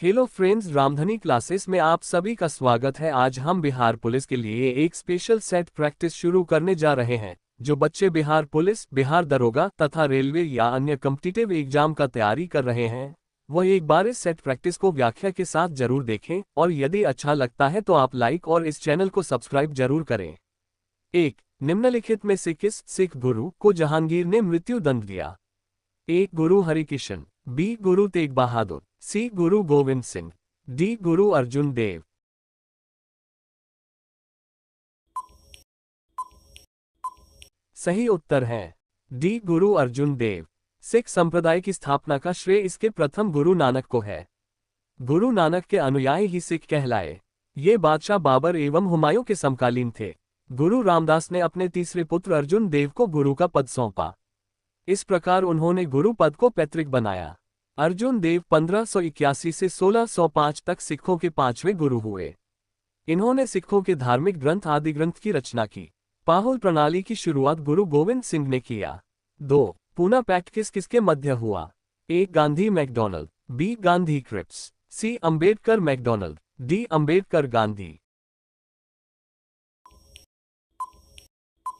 Hello friends, Ramdhani classes में आप सभी का स्वागत है। आज हम बिहार पुलिस के लिए एक स्पेशल सेट प्रैक्टिस शुरू करने जा रहे हैं। जो बच्चे बिहार पुलिस, बिहार दरोगा तथा रेलवे या अन्य कॉम्पिटिटिव एग्जाम का तैयारी कर रहे हैं, वह एक बार इस सेट प्रैक्टिस को व्याख्या के साथ जरूर देखें और यदि अच्छा लगता है तो आप लाइक और इस चैनल को सब्सक्राइब जरूर करें। 1. निम्नलिखित में से किस सिख गुरु को जहांगीर ने मृत्यु दंड दिया? ए. गुरु हरिकिशन, बी. गुरु तेग बहादुर, सी. गुरु गोविंद सिंह, डी. गुरु अर्जुन देव। सही उत्तर है डी. गुरु अर्जुन देव। सिख संप्रदाय की स्थापना का श्रेय इसके प्रथम गुरु नानक को है। गुरु नानक के अनुयायी ही सिख कहलाए। ये बादशाह बाबर एवं हुमायूं के समकालीन थे। गुरु रामदास ने अपने तीसरे पुत्र अर्जुन देव को गुरु का पद सौंपा। इस प्रकार उन्होंने गुरु पद को पैतृक बनाया। अर्जुन देव 1581 से 1605 तक सिखों के 5वें गुरु हुए। इन्होंने सिखों के धार्मिक ग्रंथ आदि ग्रंथ की रचना की। पाहुल प्रणाली की शुरुआत गुरु गोविंद सिंह ने किया। 2. पूना पैक्ट किस किसके मध्य हुआ? A. Gandhi MacDonald, B. Gandhi Cripps, C. Ambedkar MacDonald, D. Ambedkar Gandhi.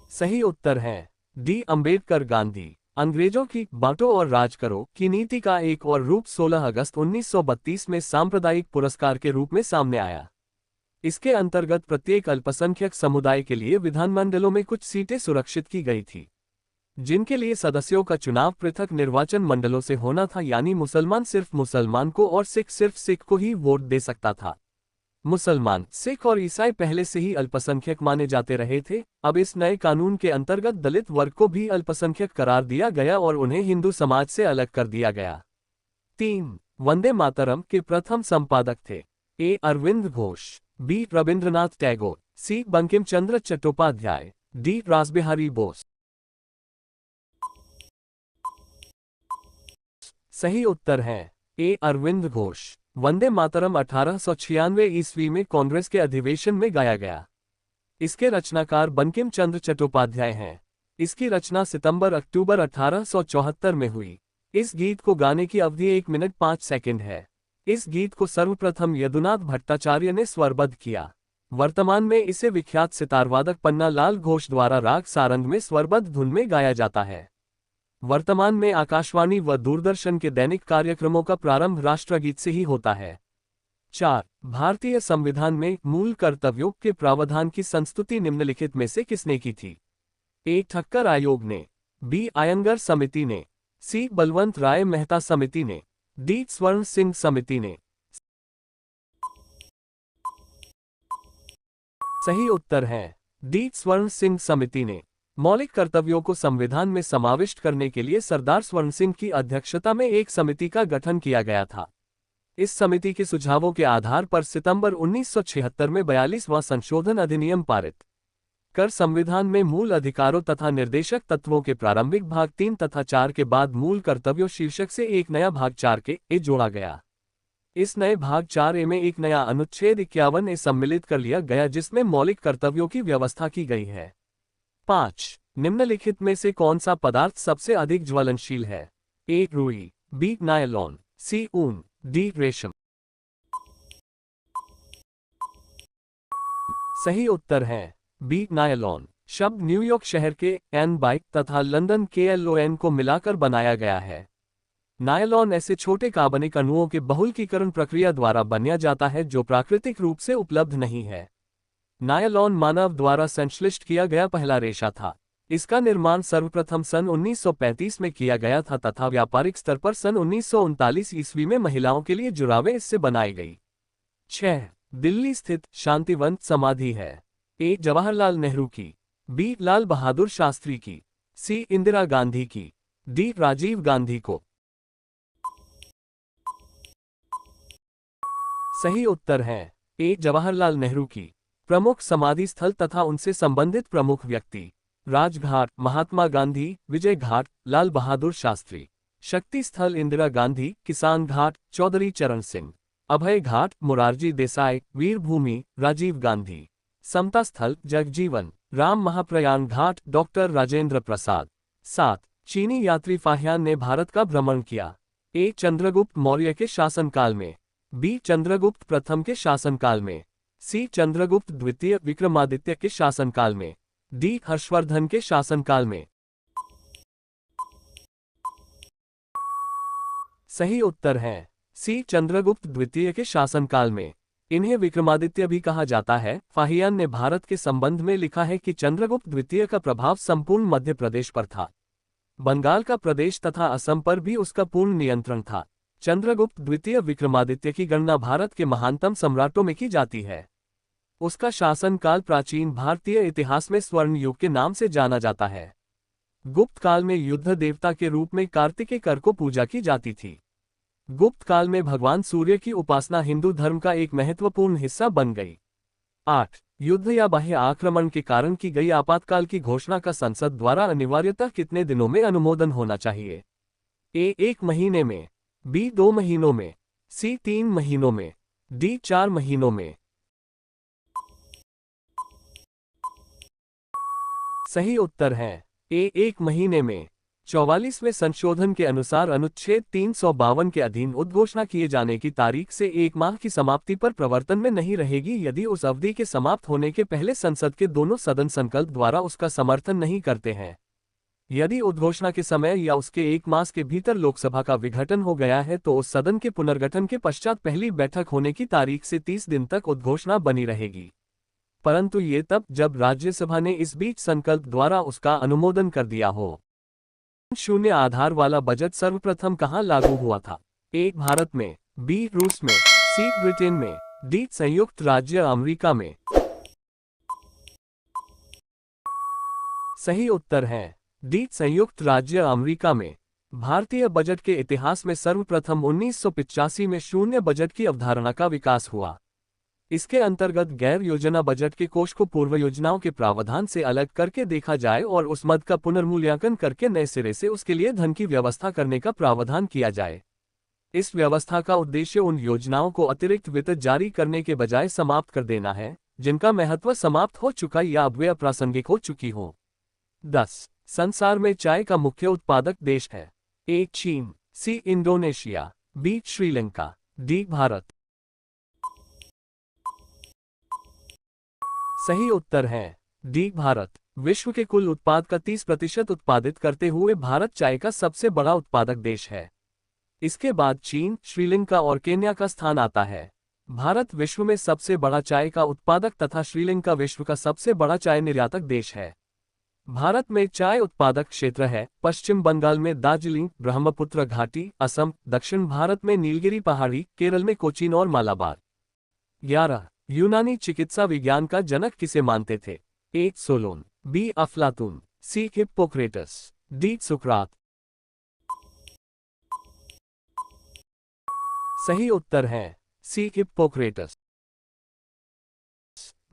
सही उत्तर है डी. अंबेडकर गांधी। अंग्रेजों की बांटो और राज करो की नीति का एक और रूप 16 अगस्त 1932 में सांप्रदायिक पुरस्कार के रूप में सामने आया। इसके अंतर्गत प्रत्येक अल्पसंख्यक समुदाय के लिए विधानमंडलों में कुछ सीटें सुरक्षित की गई थी, जिनके लिए सदस्यों का चुनाव पृथक निर्वाचन मंडलों से होना था, यानी मुसलमान सिर्फ मुसलमान को और सिख सिर्फ सिख को ही वोट दे सकता था। मुसलमान, सिख और ईसाई पहले से ही अल्पसंख्यक माने जाते रहे थे। अब इस नए कानून के अंतर्गत दलित वर्ग को भी अल्पसंख्यक करार दिया गया और उन्हें हिंदू समाज से अलग कर दिया गया। 3. वंदे मातरम के प्रथम संपादक थे? ए. अरविंद घोष, बी. रविंद्रनाथ टैगोर, सी. बंकिम चंद्र चट्टोपाध्याय, डी. रासबिहारी बोस। सही उत्तर है ए. अरविंद घोष। वंदे मातरम 1896 ईस्वी में कांग्रेस के अधिवेशन में गाया गया। इसके रचनाकार बंकिम चंद्र चट्टोपाध्याय हैं। इसकी रचना सितंबर-अक्टूबर 1874 में हुई। इस गीत को गाने की अवधि 1 मिनट 5 सेकंड है। इस गीत को सर्वप्रथम यदुनाथ भट्टाचार्य ने स्वरबद्ध किया। वर्तमान में इसे विख्यात सितारवादक पन्ना लाल घोष द्वारा राग सारंग में स्वरबद्ध धुन में गाया जाता है। वर्तमान में आकाशवाणी व दूरदर्शन के दैनिक कार्यक्रमों का प्रारंभ राष्ट्रगीत से ही होता है। 4. भारतीय संविधान में मूल कर्तव्यों के प्रावधान की संस्तुति निम्नलिखित में से किसने की थी? ए. ठक्कर आयोग ने, बी. आयंगर समिति ने, सी. बलवंत राय मेहता समिति ने, डी. स्वर्ण सिंह समिति ने। सही उत्तर है डी. स्वर्ण सिंह समिति ने। मौलिक कर्तव्यों को संविधान में समाविष्ट करने के लिए सरदार स्वर्ण सिंह की अध्यक्षता में एक समिति का गठन किया गया था। इस समिति के सुझावों के आधार पर सितंबर 1976 में 42वां संशोधन अधिनियम पारित कर संविधान में मूल अधिकारों तथा निर्देशक तत्वों के प्रारंभिक भाग 3 तथा 4 के बाद मूल कर्तव्यों शीर्षक से एक नया भाग 4 के ए जोड़ा गया। इस नए भाग 4 ए में एक नया अनुच्छेद 51 ए सम्मिलित कर लिया गया, जिसमें मौलिक कर्तव्यों की व्यवस्था की गई है। 5. निम्नलिखित में से कौन सा पदार्थ सबसे अधिक ज्वलनशील है? ए. रुई, बी. नायलॉन, सी. ऊन, डी. रेशम। सही उत्तर है बी. नायलॉन। शब्द न्यूयॉर्क शहर के एन बाइक तथा लंदन के LON को मिलाकर बनाया गया है। नायलॉन ऐसे छोटे कार्बनिक अणुओं के बहुलकीकरण प्रक्रिया द्वारा बनाया जाता है जो प्राकृतिक रूप से उपलब्ध नहीं है। नायलॉन मानव द्वारा संश्लिष्ट किया गया पहला रेशा था। इसका निर्माण सर्वप्रथम सन 1935 में किया गया था तथा व्यापारिक स्तर पर सन 1939 ईस्वी में महिलाओं के लिए जुराबें इससे बनाई गई। 6. दिल्ली स्थित शांतिवन समाधि है? ए. जवाहरलाल नेहरू की, बी. लाल बहादुर शास्त्री की, सी. इंदिरा गांधी की, डी. राजीव गांधी को। सही उत्तर है ए. जवाहरलाल नेहरू की। प्रमुख समाधि स्थल तथा उनसे संबंधित प्रमुख व्यक्ति: राजघाट महात्मा गांधी, विजय घाट लाल बहादुर शास्त्री, शक्ति स्थल इंदिरा गांधी, किसान घाट चौधरी चरण सिंह, अभय घाट मोरारजी देसाई, वीर भूमि राजीव गांधी, समता स्थल जगजीवन राम, महाप्रयाण घाट डॉक्टर राजेंद्र प्रसाद। 7. चीनी यात्री फाहियान ने भारत का भ्रमण किया? ए. चंद्रगुप्त मौर्य के शासनकाल में, बी चंद्रगुप्त प्रथम के शासनकाल में, सी चंद्रगुप्त द्वितीय विक्रमादित्य के शासनकाल में, डी हर्षवर्धन के शासनकाल में। सही उत्तर है सी चंद्रगुप्त द्वितीय के शासनकाल में। इन्हें विक्रमादित्य भी कहा जाता है। फाहियान ने भारत के संबंध में लिखा है कि चंद्रगुप्त द्वितीय का प्रभाव संपूर्ण मध्य प्रदेश पर था। बंगाल का प्रदेश तथा असम पर भी उसका पूर्ण नियंत्रण था। चंद्रगुप्त द्वितीय विक्रमादित्य की गणना भारत के महानतम सम्राटों में की जाती है। उसका शासनकाल प्राचीन भारतीय इतिहास में स्वर्ण युग के नाम से जाना जाता है। गुप्त काल में युद्ध देवता के रूप में कार्तिकेय को पूजा की जाती थी। गुप्त काल में भगवान सूर्य की उपासना हिंदू धर्म का एक महत्वपूर्ण हिस्सा बन गई। 8. युद्ध या बाह्य आक्रमण के कारण की गई आपातकाल की घोषणा का संसद द्वारा अनिवार्यतः कितने दिनों में अनुमोदन होना चाहिए? ए 1 महीने में, बी 2 महीनों में, सी 3 महीनों में, डी 4 महीनों में। सही उत्तर है ए 1 महीने में। 44वें संशोधन के अनुसार अनुच्छेद 352 के अधीन उद्घोषणा किए जाने की तारीख से 1 माह की समाप्ति पर प्रवर्तन में नहीं रहेगी यदि उस अवधि के समाप्त होने के पहले संसद के दोनों सदन संकल्प द्वारा उसका समर्थन नहीं करते हैं। यदि उद्घोषणा के समय या उसके 1 मास के भीतर लोकसभा का विघटन हो गया है तो उस सदन के पुनर्गठन के पश्चात पहली बैठक होने की तारीख से 30 दिन तक उद्घोषणा बनी रहेगी, परंतु ये तब जब राज्यसभा ने इस बीच संकल्प द्वारा उसका अनुमोदन कर दिया हो। शून्य आधार वाला बजट सर्वप्रथम कहां लागू हुआ था? ए भारत में, बी रूस में, सी ब्रिटेन में, डी संयुक्त राज्य अमेरिका में। सही उत्तर है डी संयुक्त राज्य अमेरिका में। भारतीय बजट के इतिहास में सर्वप्रथम 1985 में शून्य बजट की अवधारणा का विकास हुआ। इसके अंतर्गत गैर योजना बजट के कोष को पूर्व योजनाओं के प्रावधान से अलग करके देखा जाए और उस मद का पुनर्मूल्यांकन करके नए सिरे से उसके लिए धन की व्यवस्था करने का प्रावधान किया जाए। इस व्यवस्था का उद्देश्य उन योजनाओं को अतिरिक्त वित्त जारी करने के बजाय समाप्त कर देना है जिनका महत्व समाप्त हो चुका या अब वे अप्रासंगिक हो चुकी हो। 10. संसार में चाय का मुख्य उत्पादक देश है? ए चीन, C Indonesia, B Sri Lanka, D Bharat. सही उत्तर है डी भारत। विश्व के कुल उत्पाद का 30% उत्पादित करते हुए भारत चाय का सबसे बड़ा उत्पादक देश है। इसके बाद चीन, श्रीलंका और केन्या का स्थान आता है। भारत विश्व में सबसे बड़ा चाय का उत्पादक तथा श्रीलंका विश्व का सबसे बड़ा चाय निर्यातक देश है। भारत में चाय उत्पादक क्षेत्र है: पश्चिम बंगाल में दार्जिलिंग, ब्रह्मपुत्र घाटी, असम, दक्षिण भारत में नीलगिरी पहाड़ी, केरल में कोचीन और मालाबार। 11. यूनानी चिकित्सा विज्ञान का जनक किसे मानते थे? ए सोलोन, बी अफलातून, सी हिप्पोक्रेटस, डी सुकरात। सही उत्तर है सी हिप्पोक्रेटस।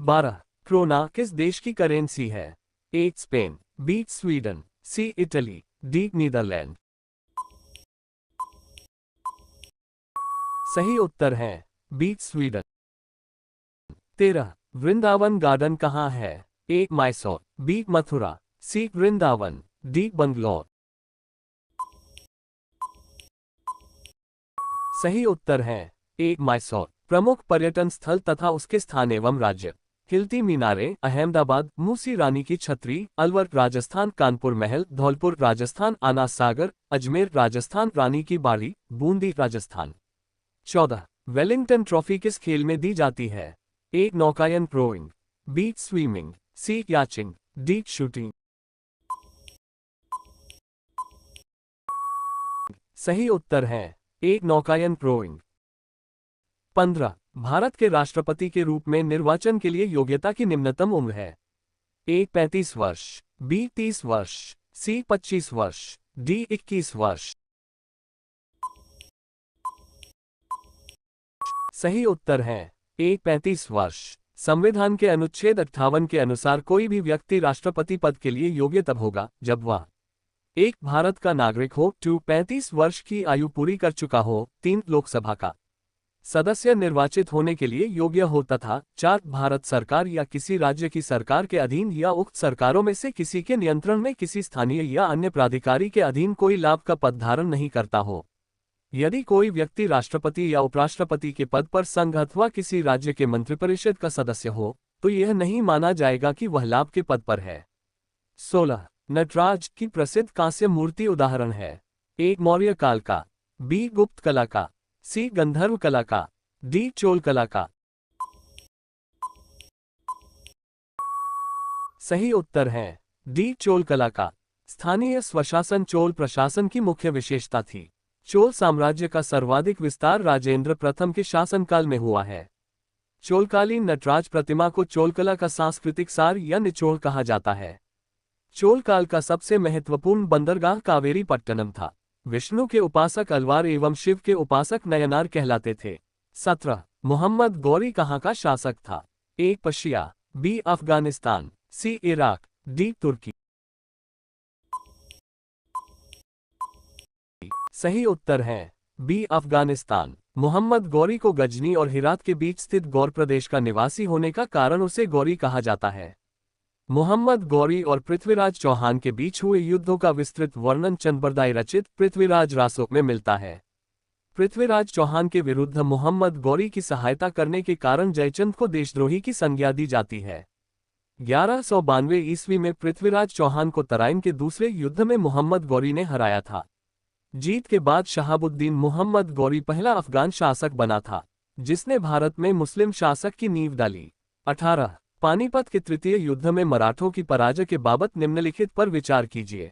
12. क्रोना किस देश की करेंसी है? A Spain, B Sweden, C Italy, D Netherland. सही उत्तर है बी स्वीडन। 13. वृंदावन गार्डन कहाँ है? ए मैसूर, बी मथुरा, सी वृंदावन, डी बंगलौर। सही उत्तर है ए मैसूर। प्रमुख पर्यटन स्थल तथा उसके स्थान एवं राज्य: खिलती मीनारें, अहमदाबाद, मूसी रानी की छतरी, अलवर राजस्थान, कानपुर महल, धौलपुर राजस्थान, आना सागर, अजमेर राजस्थान, रानी की बाड़ी, बूंदी राजस्थान। 14. वेलिंगटन ट्रॉफी किस खेल में दी जाती है? ए नौकायन रोइंग, बी स्विमिंग, सी याचिंग, डी शूटिंग। सही उत्तर है ए नौकायन रोइंग। 15. भारत के राष्ट्रपति के रूप में निर्वाचन के लिए योग्यता की निम्नतम उम्र है? ए 35 वर्ष, बी 30 वर्ष, सी 25 वर्ष, डी 21 वर्ष। सही उत्तर है ए 35 वर्ष। संविधान के अनुच्छेद 58 के अनुसार कोई भी व्यक्ति राष्ट्रपति पद के लिए योग्य तब होगा जब वह: 1. भारत का नागरिक हो, 2. 35 वर्ष की आयु पूरी कर चुका हो, 3. लोकसभा का सदस्य निर्वाचित होने के लिए योग्य हो तथा 4. भारत सरकार या किसी राज्य की सरकार के अधीन या उक्त सरकारों में से किसी के नियंत्रण में किसी स्थानीय या अन्य प्राधिकारी के अधीन कोई लाभ का पद धारण नहीं करता हो। यदि कोई व्यक्ति राष्ट्रपति या उपराष्ट्रपति के पद पर संघ अथवा किसी राज्य के मंत्रिपरिषद का सदस्य हो तो यह नहीं माना जाएगा कि वह लाभ के पद पर है। 16 नटराज की प्रसिद्ध कांस्य मूर्ति उदाहरण है। ए मौर्य काल का, बी गुप्त कला का, सी गंधर्व कला का, डी चोल कला का। सही उत्तर है डी चोल कला का। स्थानीय स्वशासन चोल प्रशासन की मुख्य विशेषता थी। चोल साम्राज्य का सर्वाधिक विस्तार राजेंद्र प्रथम के शासनकाल में हुआ है। चोलकालीन नटराज प्रतिमा को चोलकला का सांस्कृतिक सार या निचोड़ कहा जाता है। चोल काल का सबसे महत्वपूर्ण बंदरगाह कावेरी पट्टनम था। विष्णु के उपासक अलवार एवं शिव के उपासक नयनार कहलाते थे। 17 मोहम्मद गौरी कहाँ का शासक था? ए पर्शिया, बी अफगानिस्तान, सी इराक, डी तुर्की। सही उत्तर है बी अफगानिस्तान। मोहम्मद गौरी को गजनी और हिरात के बीच स्थित गौर प्रदेश का निवासी होने का कारण उसे गौरी कहा जाता है। मोहम्मद गौरी और पृथ्वीराज चौहान के बीच हुए युद्धों का विस्तृत वर्णन चंद्रबरदाई रचित पृथ्वीराज रासोक में मिलता है। पृथ्वीराज चौहान के विरुद्ध मोहम्मद गौरी की सहायता करने के कारण जयचंद को देशद्रोही की संज्ञा दी जाती है। 1192 ईस्वी में पृथ्वीराज चौहान को तराइन के दूसरे युद्ध में मोहम्मद गौरी ने हराया था। जीत के बाद शहाबुद्दीन मोहम्मद गौरी पहला अफगान शासक बना था जिसने भारत में मुस्लिम शासक की नींव डाली। 18 पानीपत के तृतीय युद्ध में मराठों की पराजय के बाबत निम्नलिखित पर विचार कीजिए।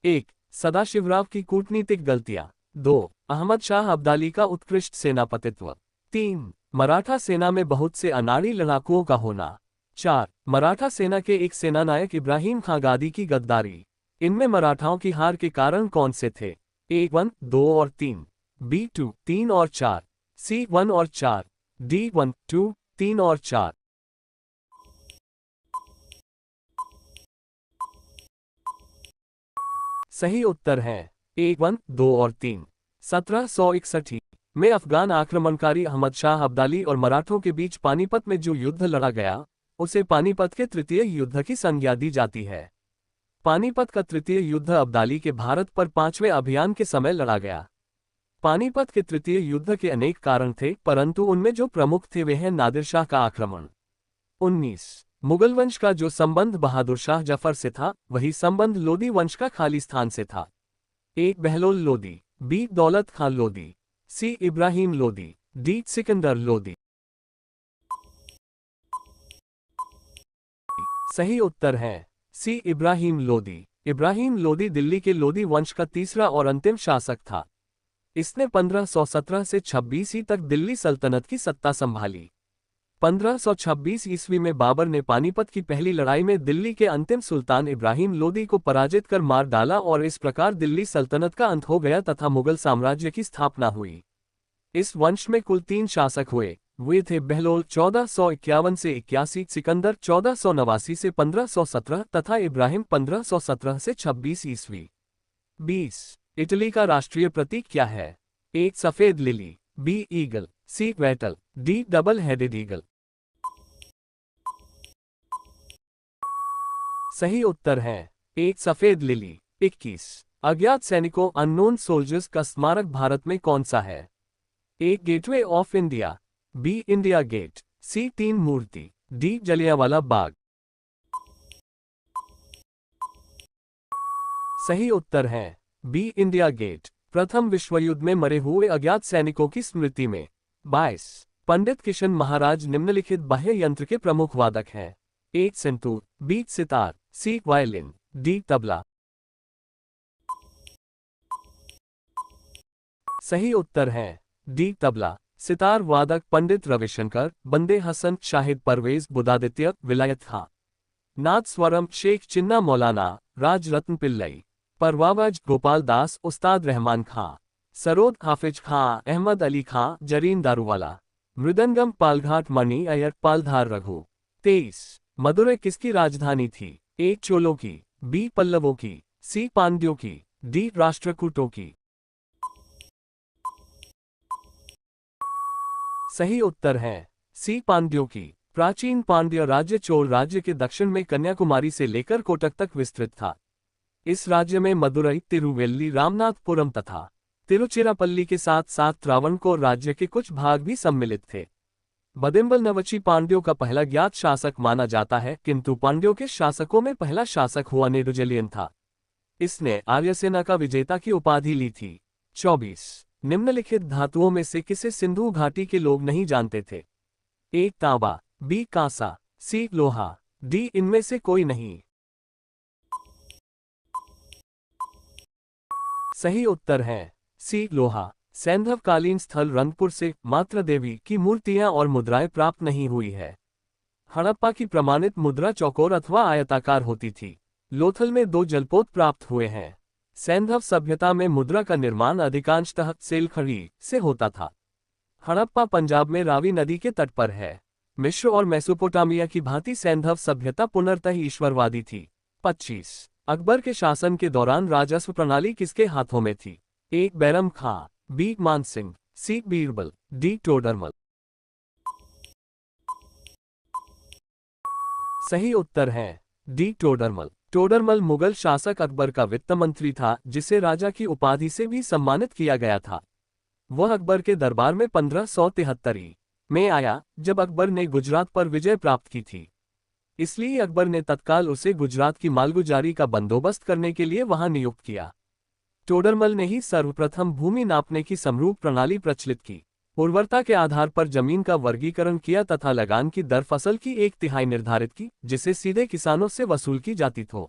1 सदाशिवराव की कूटनीतिक गलतियां। 2 अहमद शाह अब्दाली का उत्कृष्ट सेनापतित्व। 3 मराठा सेना में बहुत से अनाड़ी लड़ाकुओं का होना। 4 मराठा सेना के एक सेनानायक इब्राहिम खां गादी की गद्दारी। इनमें मराठाओं की हार के कारण कौन से थे? ए 1, 2 और 3, बी 2, 3 और 4, सी 1 और 4, डी 1, 2, 3 और 4। सही उत्तर है ए 1, 2 और 3। 1761 में अफगान आक्रमणकारी अहमद शाह अब्दाली और मराठों के बीच पानीपत में जो युद्ध लड़ा गया उसे पानीपत के तृतीय युद्ध की संज्ञा दी जाती है। पानीपत का तृतीय युद्ध अब्दाली के भारत पर 5वें अभियान के समय लड़ा गया। पानीपत के तृतीय युद्ध के अनेक कारण थे परंतु उनमें जो प्रमुख थे वे हैं नादिर शाह का आक्रमण। 19 मुगल वंश का जो संबंध बहादुर शाह जफर से था वही संबंध लोदी वंश का खालिस्तान से था। ए बहलोल लोदी, बी दौलत खान लोदी, सी इब्राहिम लोदी, डी सिकंदर लोदी। सही उत्तर है सी इब्राहिम लोदी। इब्राहिम लोदी दिल्ली के लोदी वंश का तीसरा और अंतिम शासक था। इसने 1517 से 26 तक दिल्ली सल्तनत की सत्ता संभाली। 1526 ईस्वी में बाबर ने पानीपत की पहली लड़ाई में दिल्ली के अंतिम सुल्तान इब्राहिम लोदी को पराजित कर मार डाला और इस प्रकार दिल्ली सल्तनत का अंत हो गया तथा मुगल साम्राज्य की स्थापना हुई। इस वंश में कुल 3 शासक हुए। वे थे बहलोल 1451 से 81, सिकंदर 1489 से 1517 तथा इब्राहिम 1517 से 26 ईस्वी। 20 इटली का राष्ट्रीय प्रतीक क्या है? ए सफेद lily, B eagle, C wattle, D double headed eagle. सही उत्तर है ए सफेद लिली। 21 अज्ञात सैनिकों अननोन सोल्जर्स का स्मारक भारत में कौन सा है? A gateway of India, B India gate, C 3 मूर्ति, डी जलियांवाला बाग। सही उत्तर है बी इंडिया गेट। प्रथम विश्व युद्ध में मरे हुए अज्ञात सैनिकों की स्मृति में। 22 पंडित किशन महाराज निम्नलिखित बाह्य यंत्र के प्रमुख वादक हैं। ए संतूर, बी सितार, सी वायलिन, डी तबला। सही उत्तर है डी तबला। सितार वादक पंडित रविशंकर, बंदे हसन, शाहिद परवेज, बुदादित्य, विलायत खां। नाद स्वरम शेख चिन्ना मौलाना, राज रत्न पिल्लई। परवावज गोपाल दास, उस्ताद रहमान खां। सरोद हाफिज खां, अहमद अली खां, जरीन दारूवाला। मृदंगम पालघाट मणि अय्यर, पालधार रघु। 23 मदुरै किसकी राजधानी थी? ए चोलों की, बी पल्लवों की, सी पांड्यों की, डी राष्ट्रकूटों की। सही उत्तर है सी पांड्यों की। प्राचीन पांड्य राज्य चोल राज्य के दक्षिण में कन्याकुमारी से लेकर कोटक तक विस्तृत था। इस राज्य में मदुरई, तिरुवेल्ली, रामनाथपुरम तथा तिरुचिरापल्ली के साथ साथ त्रावणकोर राज्य के कुछ भाग भी सम्मिलित थे। बदिम्बल नवची पांड्यों का पहला ज्ञात शासक माना जाता है, किंतु पांड्यों के शासकों में पहला शासक हुआ नेदुजेलियन था। इसने आर्यसेना का विजेता की उपाधि ली थी। 24 निम्नलिखित धातुओं में से किसे सिंधु घाटी के लोग नहीं जानते थे? ए तांबा, बी कांसा, सी लोहा, डी इनमें से कोई नहीं। सही उत्तर है सी लोहा। सैंधवकालीन स्थल रंगपुर से मात्र देवी की मूर्तियां और मुद्राएं प्राप्त नहीं हुई है। हड़प्पा की प्रमाणित मुद्रा चौकोर अथवा आयताकार होती थी। लोथल में 2 जलपोत प्राप्त हुए हैं। सैंधव सभ्यता में मुद्रा का निर्माण अधिकांशतः सेलखड़ी से होता था। हड़प्पा पंजाब में रावी नदी के तट पर है। मिस्र और मेसोपोटामिया की भांति सैंधव सभ्यता पुनर्तः ईश्वरवादी थी। 25 अकबर के शासन के दौरान राजस्व प्रणाली किसके हाथों में थी? ए बैरम खां, बी मानसिंह, सी बीरबल, डी टोडरमल। सही उत्तर है डी टोडरमल। टोडरमल मुगल शासक अकबर का वित्त मंत्री था, जिसे राजा की उपाधि से भी सम्मानित किया गया था। वह अकबर के दरबार में 1573 में आया, जब अकबर ने गुजरात पर विजय प्राप्त की थी। इसलिए अकबर ने तत्काल उसे गुजरात की मालगुजारी का बंदोबस्त करने के लिए वहां नियुक्त किया। टोडरमल ने ही सर्वप्रथम भूमि नापने की समरूप प्रणाली प्रचलित की, उर्वरता के आधार पर जमीन का वर्गीकरण किया तथा लगान की दर फसल की 1/3 निर्धारित की, जिसे सीधे किसानों से वसूल की जाती थी।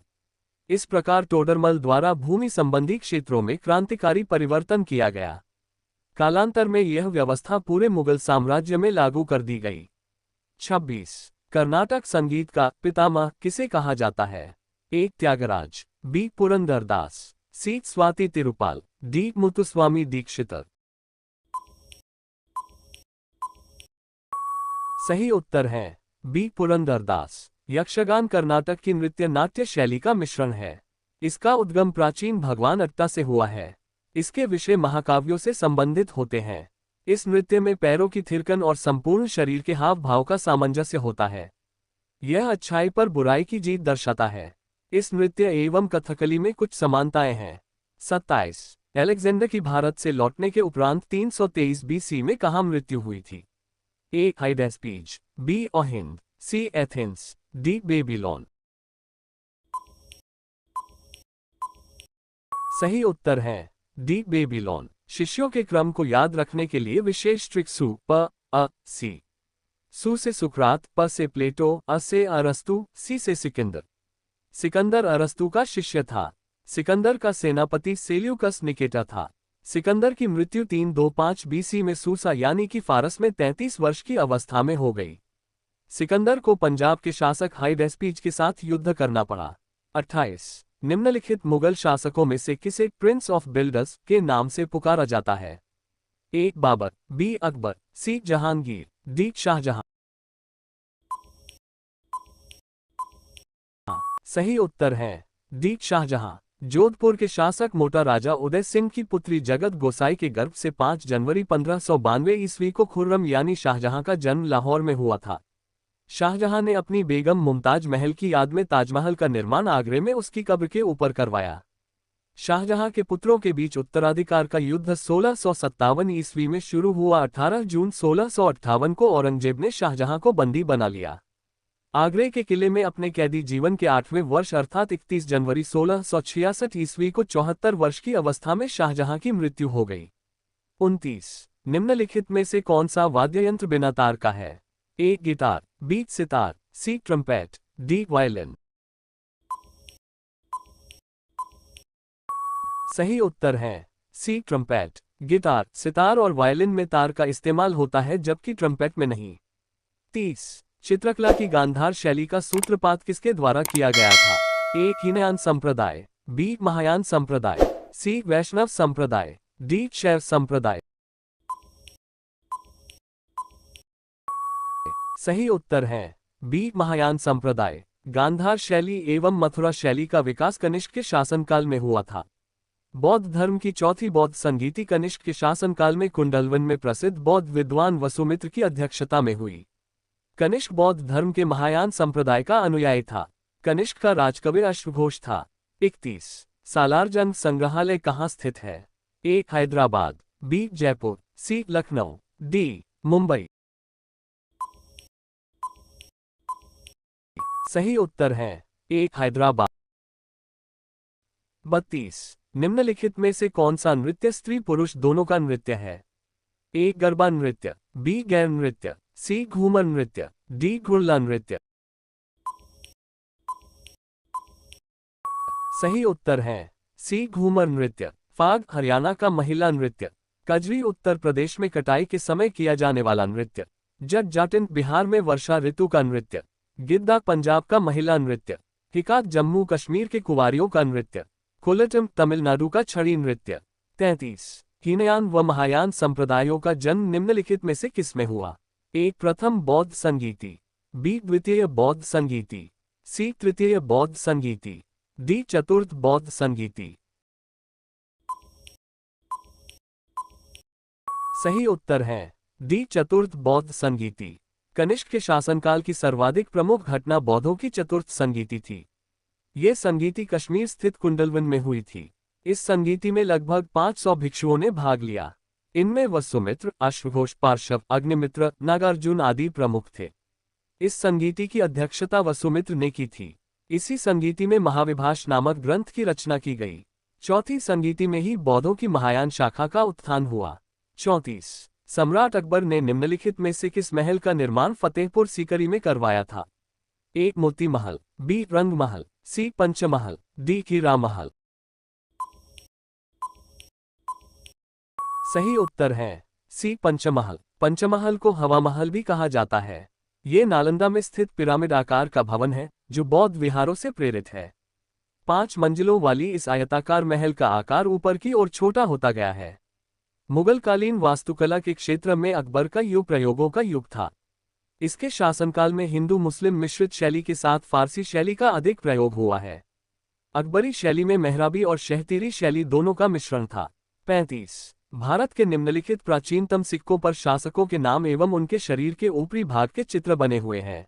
इस प्रकार टोडरमल द्वारा भूमि संबंधी क्षेत्रों में क्रांतिकारी परिवर्तन किया गया। कालांतर में यह व्यवस्था पूरे मुगल साम्राज्य में लागू कर दी गई। 26 कर्नाटक संगीत का पितामह किसे कहा जाता है? ए त्यागराज, बी पुरंदरदास, सी स्वाति तिरुपाल, डी मुथुस्वामी दीक्षितर। सही उत्तर है बी पुरंदरदास। यक्षगान कर्नाटक की नृत्य नाट्य शैली का मिश्रण है। इसका उद्गम प्राचीन भगवान अट्टा से हुआ है। इसके विषय महाकाव्यों से संबंधित होते हैं। इस नृत्य में पैरों की थिरकन और संपूर्ण शरीर के हाव भाव का सामंजस्य होता है। यह अच्छाई पर बुराई की जीत दर्शाता है। इस नृत्य एवं कथकली में कुछ समानताएं हैं। 27 अलेक्जेंडर की भारत से लौटने के उपरांत 323 BC में कहाँ मृत्यु हुई थी? ए हाइडेस्पीज, बी ओहिंद, सी एथेंस, डी बेबीलोन। सही उत्तर है डी बेबीलोन। शिष्यों के क्रम को याद रखने के लिए विशेष ट्रिक सु प अ सी। सु से सुकरात, प से प्लेटो, अ से अरस्तु, सी से सिकंदर। सिकंदर अरस्तु का शिष्य था। सिकंदर का सेनापति सेल्यूकस निकेटर था। सिकंदर की मृत्यु 325 BC में सूसा यानी कि फारस में 33 वर्ष की अवस्था में हो गई। सिकंदर को पंजाब के शासक हाइडेस्पीज के साथ युद्ध करना पड़ा। 28 निम्नलिखित मुगल शासकों में से किसे प्रिंस ऑफ बिल्डर्स के नाम से पुकारा जाता है? ए बाबर, बी अकबर, सी जहांगीर, डी शाहजहां। सही उत्तर है डी शाहजहां। जोधपुर के शासक मोटा राजा उदय सिंह की पुत्री जगत गोसाई के गर्भ से 5 जनवरी 1592 ईस्वी को खुर्रम यानी शाहजहां का जन्म लाहौर में हुआ था। शाहजहां ने अपनी बेगम मुमताज महल की याद में ताजमहल का निर्माण आगरे में उसकी कब्र के ऊपर करवाया। शाहजहां के पुत्रों के बीच उत्तराधिकार का युद्ध 1657 ईस्वी में शुरू हुआ। 18 जून 1658 को औरंगजेब ने शाहजहां को बंदी बना लिया। आगरे के किले में अपने कैदी जीवन के 8वें वर्ष अर्थात 31 जनवरी 1666 ईस्वी को 74 वर्ष की अवस्था में शाहजहां की मृत्यु हो गई। 29 निम्नलिखित में से कौन सा वाद्य यंत्र बिना तार का है? ए गिटार, बी सितार, सी ट्रम्पेट, डी वायलिन। सही उत्तर है सी ट्रम्पेट। गिटार, सितार और वायलिन में तार का इस्तेमाल होता है, जबकि ट्रम्पेट में नहीं। 30 चित्रकला की गांधार शैली का सूत्रपात किसके द्वारा किया गया था? ए हीनयान संप्रदाय, बी महायान संप्रदाय, सी वैष्णव संप्रदाय, डी शैव संप्रदाय। सही उत्तर है बी महायान संप्रदाय। गांधार शैली एवं मथुरा शैली का विकास कनिष्क के शासनकाल में हुआ था। बौद्ध धर्म की चौथी बौद्ध संगीति कनिष्क के शासनकाल में कुंडलवन में प्रसिद्ध बौद्ध विद्वान वसुमित्र की अध्यक्षता में हुई। कनिष्क बौद्ध धर्म के महायान संप्रदाय का अनुयायी था। कनिष्क का राजकवि अश्वघोष था। 31 सालार जंग संग्रहालय कहाँ स्थित है? ए हैदराबाद, बी जयपुर, सी लखनऊ, डी मुंबई। सही उत्तर है ए हैदराबाद। 32। निम्नलिखित में से कौन सा नृत्य स्त्री पुरुष दोनों का नृत्य है? ए गरबा नृत्य, बी गैर नृत्य, सी घूमर नृत्य, डी घुड़ला नृत्य। सही उत्तर है सी घूमर नृत्य। फाग हरियाणा का महिला नृत्य, कजरी उत्तर प्रदेश में कटाई के समय किया जाने वाला नृत्य, जट जाटिन बिहार में वर्षा ऋतु का नृत्य, गिद्दा पंजाब का महिला नृत्य, हिकात जम्मू कश्मीर के कुंवारियों का नृत्य, कोलटम तमिलनाडु का छड़ी नृत्य। 33। हीनयान व महायान संप्रदायों का जन्म निम्नलिखित में से किसमें हुआ? ए प्रथम बौद्ध संगीति, बी द्वितीय बौद्ध संगीति, सी तृतीय बौद्ध संगीति, डी चतुर्थ बौद्ध संगीति। सही उत्तर है डी चतुर्थ बौद्ध संगीति। कनिष्क के शासनकाल की सर्वाधिक प्रमुख घटना बौद्धों की चतुर्थ संगीति थी। ये संगीति कश्मीर स्थित कुंडलवन में हुई थी। इस संगीति में लगभग 500 भिक्षुओं ने भाग लिया। इनमें वसुमित्र, अश्वघोष, पार्श्व, अग्निमित्र, नागार्जुन आदि प्रमुख थे। इस संगीति की अध्यक्षता वसुमित्र ने की थी। इसी संगीति में महाविभाष नामक ग्रंथ की रचना की गई। चौथी संगीति में ही बौद्धों की महायान शाखा का उत्थान हुआ। 34। सम्राट अकबर ने निम्नलिखित में से किस महल का निर्माण फतेहपुर सीकरी में करवाया था? ए मोती महल, बी रंग महल, सी पंचमहल, डी हीरा महल। सही उत्तर है सी पंचमहल। पंचमहल को हवा महल भी कहा जाता है। ये नालंदा में स्थित पिरामिड आकार का भवन है जो बौद्ध विहारों से प्रेरित है। 5 मंजिलों वाली इस आयताकार महल का आकार ऊपर की ओर छोटा होता गया है। मुगलकालीन वास्तुकला के क्षेत्र में अकबर का युग प्रयोगों का युग था। इसके शासनकाल में हिंदू मुस्लिम मिश्रित शैली के साथ फारसी शैली का अधिक प्रयोग हुआ है। अकबरी शैली में मेहराबी और शहतीरी शैली दोनों का मिश्रण था। 35। भारत के निम्नलिखित प्राचीनतम सिक्कों पर शासकों के नाम एवं उनके शरीर के ऊपरी भाग के चित्र बने हुए हैं।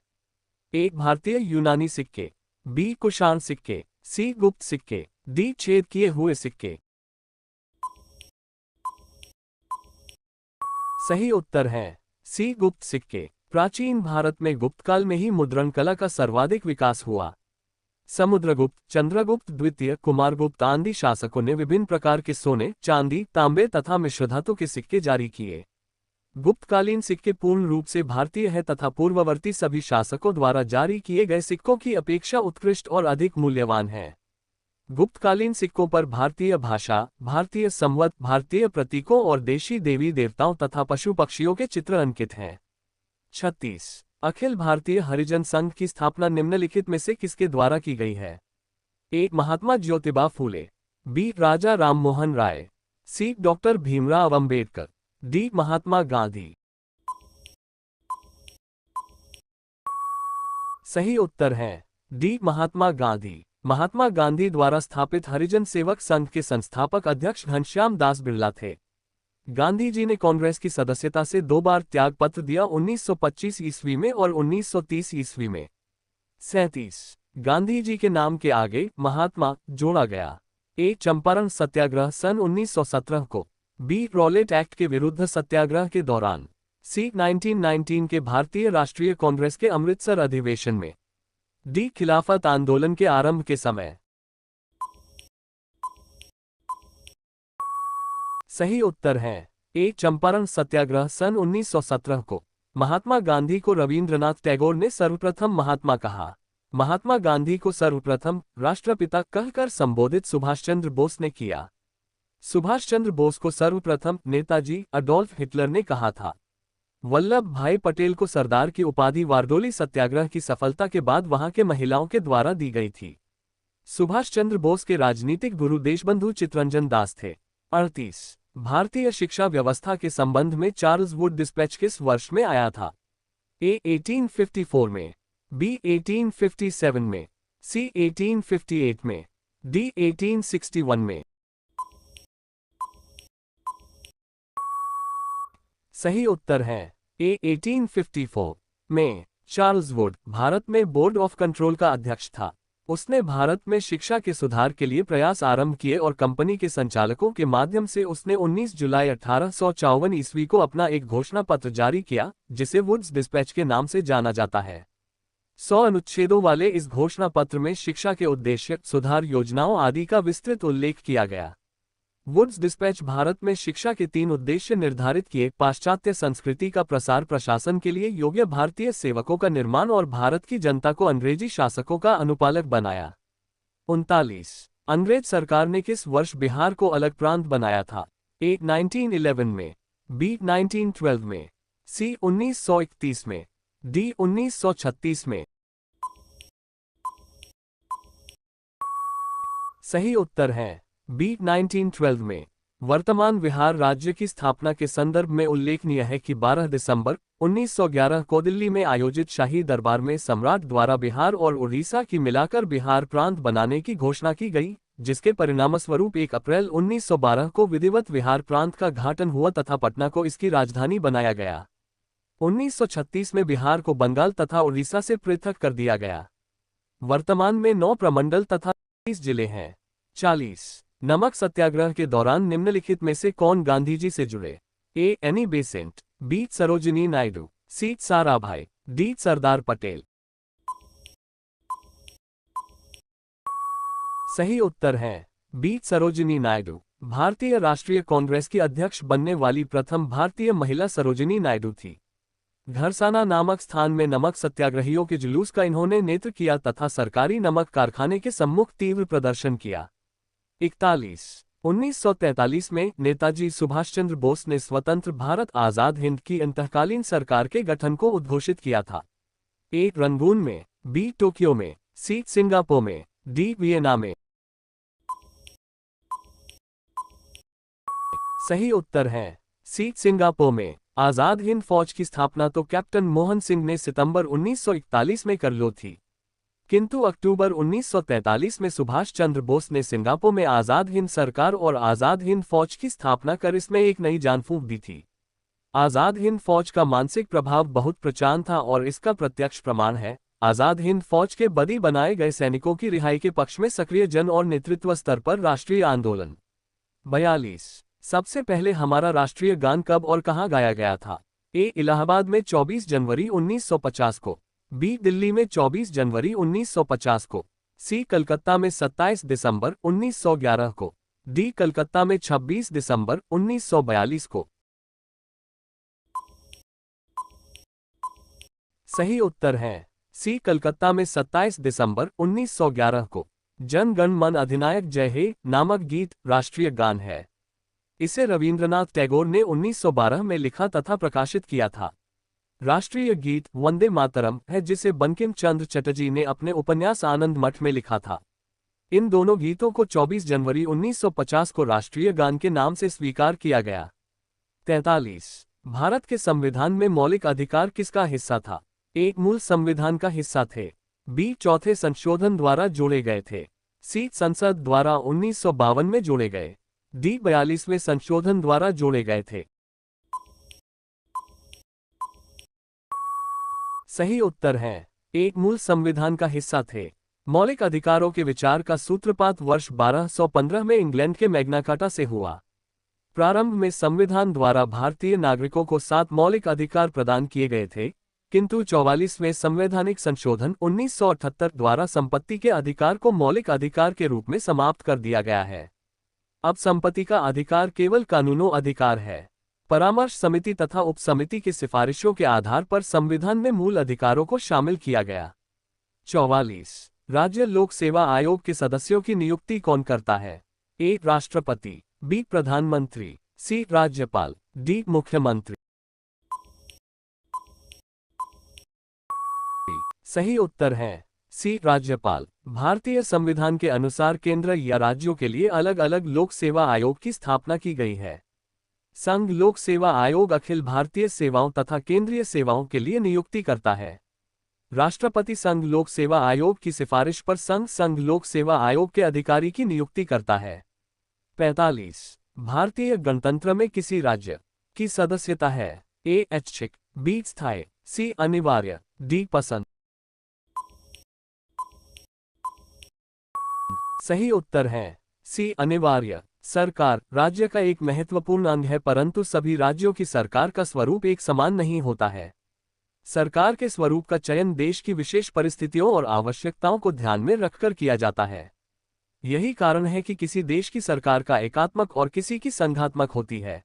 ए भारतीय यूनानी सिक्के, बी कुषाण सिक्के, सी गुप्त सिक्के, डी छेद किए हुए सिक्के। सही उत्तर है सी गुप्त सिक्के। प्राचीन भारत में गुप्त काल में ही मुद्रण कला का सर्वाधिक विकास हुआ। समुद्रगुप्त, चंद्रगुप्त द्वितीय, कुमारगुप्त आदि शासकों ने विभिन्न प्रकार के सोने, चांदी, तांबे तथा मिश्रधातु के सिक्के जारी किए। गुप्तकालीन सिक्के पूर्ण रूप से भारतीय है तथा पूर्ववर्ती सभी शासकों द्वारा जारी किए गए सिक्कों की अपेक्षा उत्कृष्ट और अधिक मूल्यवान है। गुप्तकालीन सिक्कों पर भारतीय भाषा, भारतीय संवत, भारतीय प्रतीकों और देशी देवी देवताओं तथा पशु पक्षियों के चित्र अंकित हैं। 36। अखिल भारतीय हरिजन संघ की स्थापना निम्नलिखित में से किसके द्वारा की गई है? ए महात्मा ज्योतिबा फूले, बी राजा राममोहन राय, सी डॉक्टर भीमराव अंबेडकर, डी महात्मा गांधी। सही उत्तर है डी महात्मा गांधी। महात्मा गांधी द्वारा स्थापित हरिजन सेवक संघ के संस्थापक अध्यक्ष घनश्याम दास बिरला थे। गांधी जी ने कांग्रेस की सदस्यता से 2 बार त्यागपत्र दिया, 1925 ईस्वी में और 1930 ईस्वी में। 37। गांधी जी के नाम के आगे महात्मा जोड़ा गया। ए चंपारण सत्याग्रह सन 1917 को, बी रॉलेट एक्ट के विरुद्ध सत्याग्रह के दौरान, सी 1919 के भारतीय राष्ट्रीय कांग्रेस के अमृतसर अधिवेशन में, डी खिलाफत आंदोलन के आरंभ के समय। सही उत्तर है ए चंपारण सत्याग्रह सन 1917 को। महात्मा गांधी को रवींद्रनाथ टैगोर ने सर्वप्रथम महात्मा कहा। महात्मा गांधी को सर्वप्रथम राष्ट्रपिता कहकर संबोधित सुभाष चंद्र बोस ने किया। सुभाष चंद्र बोस को सर्वप्रथम नेताजी अडोल्फ हिटलर ने कहा था। वल्लभ भाई पटेल को सरदार की उपाधि बारडोली सत्याग्रह की सफलता के बाद वहां के महिलाओं के द्वारा दी गई थी। सुभाष चंद्र बोस के राजनीतिक गुरु देशबंधु चित्तरंजन दास थे। 38। भारतीय शिक्षा व्यवस्था के संबंध में चार्ल्स वुड डिस्पैच किस वर्ष में आया था? ए 1854 में, बी 1857 में, सी 1858 में, डी 1861 में। सही उत्तर है ए 1854 में। चार्ल्स वुड भारत में बोर्ड ऑफ कंट्रोल का अध्यक्ष था। उसने भारत में शिक्षा के सुधार के लिए प्रयास आरंभ किए और कंपनी के संचालकों के माध्यम से उसने 19 जुलाई 1854 ईस्वी को अपना एक घोषणा पत्र जारी किया, जिसे वुड्स डिस्पैच के नाम से जाना जाता है। 100 अनुच्छेदों वाले इस घोषणा पत्र में शिक्षा के उद्देश्य, सुधार योजनाओं आदि का विस्तृत उल्लेख किया गया। वुड्स डिस्पैच भारत में शिक्षा के 3 उद्देश्य निर्धारित किए: पाश्चात्य संस्कृति का प्रसार, प्रशासन के लिए योग्य भारतीय सेवकों का निर्माण और भारत की जनता को अंग्रेजी शासकों का अनुपालक बनाया। 39 अंग्रेज सरकार ने किस वर्ष बिहार को अलग प्रांत बनाया था? ए 1911 में, बी 1912 में, सी 1931 में, डी 1936 में। सही उत्तर है बी 1912 में। वर्तमान बिहार राज्य की स्थापना के संदर्भ में उल्लेखनीय है कि 12 दिसंबर 1911 को दिल्ली में आयोजित शाही दरबार में सम्राट द्वारा बिहार और उड़ीसा की मिलाकर बिहार प्रांत बनाने की घोषणा की गई, जिसके परिणामस्वरूप 1 अप्रैल 1912 को विधिवत बिहार प्रांत का गठन हुआ तथा पटना को इसकी राजधानी बनाया गया। 1936 में बिहार को बंगाल तथा उड़ीसा से पृथक कर दिया गया। वर्तमान में 9 प्रमंडल तथा 30 जिले हैं। 40 नमक सत्याग्रह के दौरान निम्नलिखित में से कौन गांधी जी से जुड़े? A Annie Besant, B Sarojini Naidu, C Sarabhai, D Sardar Patel. सही उत्तर है बी सरोजिनी नायडू। भारतीय राष्ट्रीय कांग्रेस की अध्यक्ष बनने वाली प्रथम भारतीय महिला सरोजिनी नायडू थी। घरसाना नामक स्थान में नमक सत्याग्रहियों के जुलूस का इन्होंने नेतृत्व किया तथा सरकारी नमक कारखाने के सम्मुख तीव्र प्रदर्शन किया। 41 1943 में नेताजी सुभाष चंद्र बोस ने स्वतंत्र भारत आजाद हिंद की अंतकालीन सरकार के गठन को उद्घोषित किया था। ए रंगून में, बी टोक्यो में, सी सिंगापुर में, डी वियना में। सही उत्तर है सी सिंगापुर में। आजाद हिंद फौज की स्थापना तो कैप्टन मोहन सिंह ने सितंबर 1941 में कर लो थी, किंतु अक्टूबर 1943 में सुभाष चंद्र बोस ने सिंगापुर में आजाद हिंद सरकार और आजाद हिंद फौज की स्थापना कर इसमें एक नई जान फूंक दी थी। आजाद हिंद फौज का मानसिक प्रभाव बहुत प्रचंड था और इसका प्रत्यक्ष प्रमाण है आजाद हिंद फौज के बदी बनाए गए सैनिकों की रिहाई के पक्ष में सक्रिय जन और नेतृत्व स्तर पर राष्ट्रीय आंदोलन। 42 सबसे पहले हमारा राष्ट्रीय गान कब और कहां गाया गया था? ए इलाहाबाद में 24 जनवरी 1950 को, बी दिल्ली में 24 जनवरी 1950 को, सी कलकत्ता में 27 दिसंबर 1911 को, डी कलकत्ता में 26 दिसंबर 1942 को। सही उत्तर है सी कलकत्ता में 27 दिसंबर 1911 को। जन गण मन अधिनायक जय हे नामक गीत राष्ट्रीय गान है। इसे रवींद्रनाथ टैगोर ने 1912 में लिखा तथा प्रकाशित किया था। राष्ट्रीय गीत वंदे मातरम है, जिसे बंकिम चंद्र चटर्जी ने अपने उपन्यास आनंद मठ में लिखा था। इन दोनों गीतों को 24 जनवरी 1950 को राष्ट्रीय गान के नाम से स्वीकार किया गया। 43 भारत के संविधान में मौलिक अधिकार किसका हिस्सा था? ए मूल संविधान का हिस्सा थे, बी चौथे संशोधन द्वारा जोड़े गए थे, सी संसद द्वारा 1952 में जोड़े गए, डी 42वें संशोधन द्वारा जोड़े गए थे। सही उत्तर है ए मूल संविधान का हिस्सा थे। मौलिक अधिकारों के विचार का सूत्रपात वर्ष 1215 में इंग्लैंड के मैग्ना कार्टा से हुआ। प्रारंभ में संविधान द्वारा भारतीय नागरिकों को 7 मौलिक अधिकार प्रदान किए गए थे, किंतु 44वें संवैधानिक संशोधन 1978 द्वारा संपत्ति के अधिकार को मौलिक अधिकार के रूप में समाप्त कर दिया गया है। अब संपत्ति का अधिकार केवल कानूनों अधिकार है। परामर्श समिति तथा उप समिति की सिफारिशों के आधार पर संविधान में मूल अधिकारों को शामिल किया गया। 44 राज्य लोक सेवा आयोग के सदस्यों की नियुक्ति कौन करता है? ए राष्ट्रपति, बी प्रधानमंत्री, सी राज्यपाल, डी मुख्यमंत्री। सही उत्तर है सी राज्यपाल। भारतीय संविधान के अनुसार केंद्र या राज्यों के लिए अलग अलग लोक सेवा आयोग की स्थापना की गई है। संघ लोक सेवा आयोग अखिल भारतीय सेवाओं तथा केंद्रीय सेवाओं के लिए नियुक्ति करता है। राष्ट्रपति संघ लोक सेवा आयोग की सिफारिश पर संघ लोक सेवा आयोग के अधिकारी की नियुक्ति करता है। 45 भारतीय गणतंत्र में किसी राज्य की सदस्यता है? ए ऐच्छिक, बी स्थायी, सी अनिवार्य, डी पसंद। सही उत्तर है सी अनिवार्य। सरकार राज्य का एक महत्वपूर्ण अंग है, परंतु सभी राज्यों की सरकार का स्वरूप एक समान नहीं होता है। सरकार के स्वरूप का चयन देश की विशेष परिस्थितियों और आवश्यकताओं को ध्यान में रखकर किया जाता है। यही कारण है कि किसी देश की सरकार का एकात्मक और किसी की संघात्मक होती है।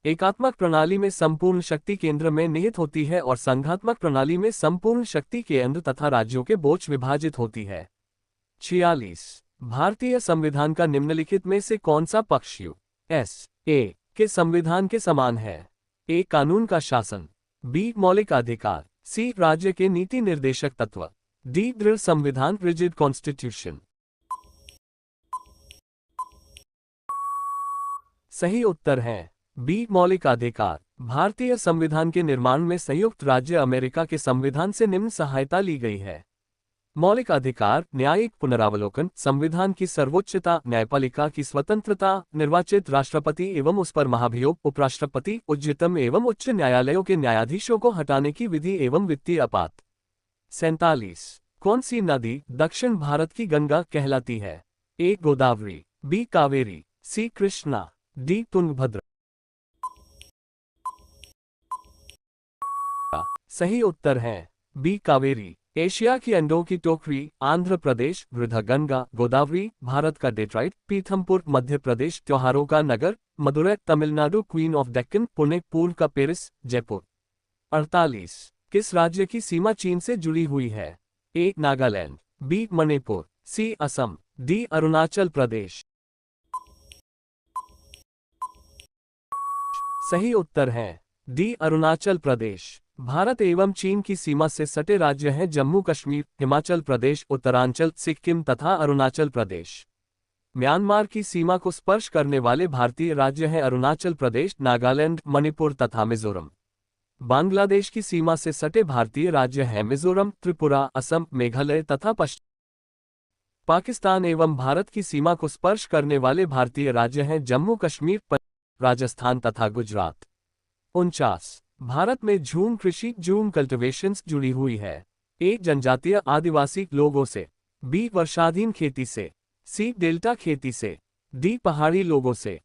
एकात्मक प्रणाली में संपूर्ण शक्ति केंद्र में निहित होती है और संघात्मक प्रणाली में संपूर्ण शक्ति केंद्र तथा राज्यों के बीच विभाजित होती है। 46 भारतीय संविधान का निम्नलिखित में से कौन सा पक्ष U.S. A. के संविधान के समान है? ए. कानून का शासन, बी. मौलिक अधिकार, सी. राज्य के नीति निर्देशक तत्व, डी. दृढ़ संविधान रिजिड कॉन्स्टिट्यूशन। सही उत्तर है बी. मौलिक अधिकार। भारतीय संविधान के निर्माण में संयुक्त राज्य अमेरिका के संविधान से निम्न सहायता ली गई है। मौलिक अधिकार, न्यायिक पुनरावलोकन, संविधान की सर्वोच्चता, न्यायपालिका की स्वतंत्रता, निर्वाचित राष्ट्रपति एवं उस पर महाभियोग, उपराष्ट्रपति, उच्चतम एवं उच्च न्यायालयों के न्यायाधीशों को हटाने की विधि एवं वित्तीय आपात। 47 कौन सी नदी दक्षिण भारत की गंगा कहलाती है? ए. गोदावरी, बी. कावेरी, सी. कृष्णा, डी. तुंगभद्रा। सही उत्तर है बी. कावेरी। एशिया की अंडों की टोकरी, आंध्र प्रदेश, वृद्धा गोदावरी, भारत का डेट्रॉइट, पीथमपुर, मध्य प्रदेश, त्योहारों का नगर, मदुरै, तमिलनाडु, क्वीन ऑफ डेक्कन, पुणे, पूर्व का पेरिस, जयपुर। 48 किस राज्य की सीमा चीन से जुड़ी हुई है? ए. नागालैंड, बी. मणिपुर, सी. असम, डी. अरुणाचल प्रदेश। सही उत्तर है डी. अरुणाचल प्रदेश। भारत एवं चीन की सीमा से सटे राज्य हैं जम्मू कश्मीर, हिमाचल प्रदेश, उत्तरांचल, सिक्किम तथा अरुणाचल प्रदेश। म्यांमार की सीमा को स्पर्श करने वाले भारतीय राज्य हैं अरुणाचल प्रदेश, नागालैंड, मणिपुर तथा मिजोरम। बांग्लादेश की सीमा से सटे भारतीय राज्य हैं मिजोरम, त्रिपुरा, असम, मेघालय तथा पश्चिम। पाकिस्तान एवं भारत की सीमा को स्पर्श करने वाले भारतीय राज्य हैं जम्मू कश्मीर, राजस्थान तथा गुजरात। 49 भारत में झूम कृषि जूम कल्टिवेशंस जुड़ी हुई है? ए. जनजातीय आदिवासी लोगों से, बी. वर्षाधीन खेती से, सी. डेल्टा खेती से, डी. पहाड़ी लोगों से।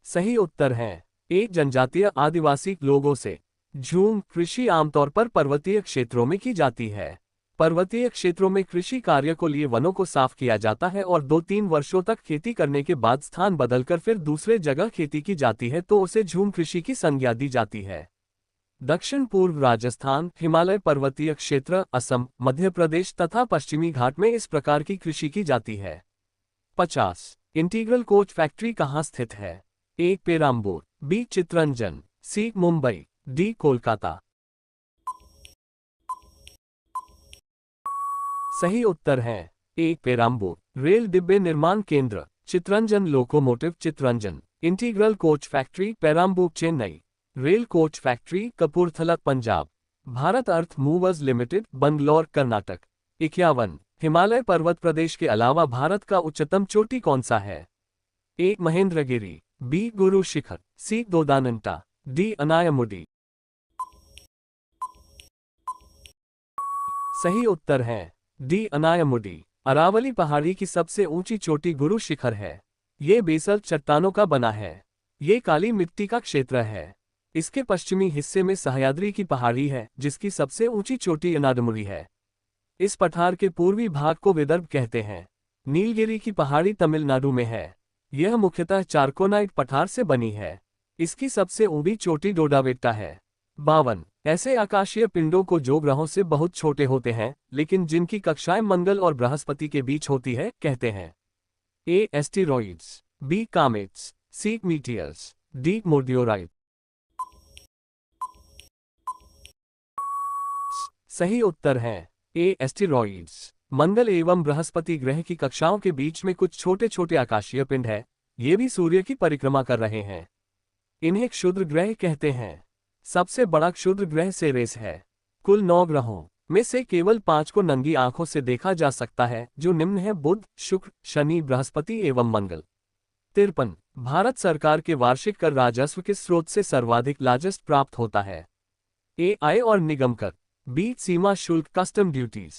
सही उत्तर है ए. जनजातीय आदिवासी लोगों से। झूम कृषि आमतौर पर पर्वतीय क्षेत्रों में की जाती है। पर्वतीय क्षेत्रों में कृषि कार्य को लिए वनों को साफ किया जाता है और 2-3 वर्षों तक खेती करने के बाद स्थान बदलकर फिर दूसरे जगह खेती की जाती है तो उसे झूम कृषि की संज्ञा दी जाती है। दक्षिण पूर्व राजस्थान, हिमालय पर्वतीय क्षेत्र, असम, मध्य प्रदेश तथा पश्चिमी घाट में इस प्रकार की कृषि की जाती है। 50 इंटीग्रल कोच फैक्ट्री कहाँ स्थित है? A. Perambur, B. Chittaranjan, C. Mumbai, D. Kolkata. सही उत्तर है ए. पेराम्बूर। रेल डिब्बे निर्माण केंद्र, Chittaranjan locomotive, Chittaranjan. Integral coach factory, Perambur, Chennai. Rail coach factory, Kapurthala, Punjab. Bharat earth movers limited, Bangalore, Karnataka. 51 Himalaya पर्वत प्रदेश के अलावा भारत का उच्चतम चोटी कौन सा है? ए. महेंद्रगिरी, बी. गुरु शिखर, सी. दोदानंटा, डी. अनायमुडी। सही उत्तर है डी. अनायमुडी। अरावली पहाड़ी की सबसे ऊंची चोटी गुरु शिखर है। ये बेसल्ट चट्टानों का बना है। ये काली मिट्टी का क्षेत्र है। इसके पश्चिमी हिस्से में सह्याद्री की पहाड़ी है जिसकी सबसे ऊंची चोटी अनायमुडी है। इस पठार के पूर्वी भाग को विदर्भ कहते हैं। नीलगिरी की पहाड़ी तमिलनाडु में है। यह मुख्यतः चारकोनाइट पठार से बनी है। इसकी सबसे ऊंची चोटी डोडाबेट्टा है। 52 ऐसे आकाशीय पिंडों को जो ग्रहों से बहुत छोटे होते हैं लेकिन जिनकी कक्षाएं मंगल और बृहस्पति के बीच होती है कहते हैं? A. Asteroids, B. Comets, C. Meteors, D. Meteorite. सही उत्तर है ए. एस्टेरॉइड्स। मंगल एवं बृहस्पति ग्रह की कक्षाओं के बीच में कुछ छोटे छोटे आकाशीय पिंड है। ये भी सूर्य की परिक्रमा कर रहे हैं। इन्हें क्षुद्र ग्रह कहते हैं। सबसे बड़ा क्षुद्र ग्रह सेरेस है। कुल 9 ग्रहों में से केवल 5 को नंगी आंखों से देखा जा सकता है जो निम्न है बुध, शुक्र, शनि, बृहस्पति एवं मंगल। 53 भारत सरकार के वार्षिक कर राजस्व किस स्रोत से सर्वाधिक राजस्व प्राप्त होता है? ए. आय और निगम कर, बी सीमा शुल्क कस्टम ड्यूटीज,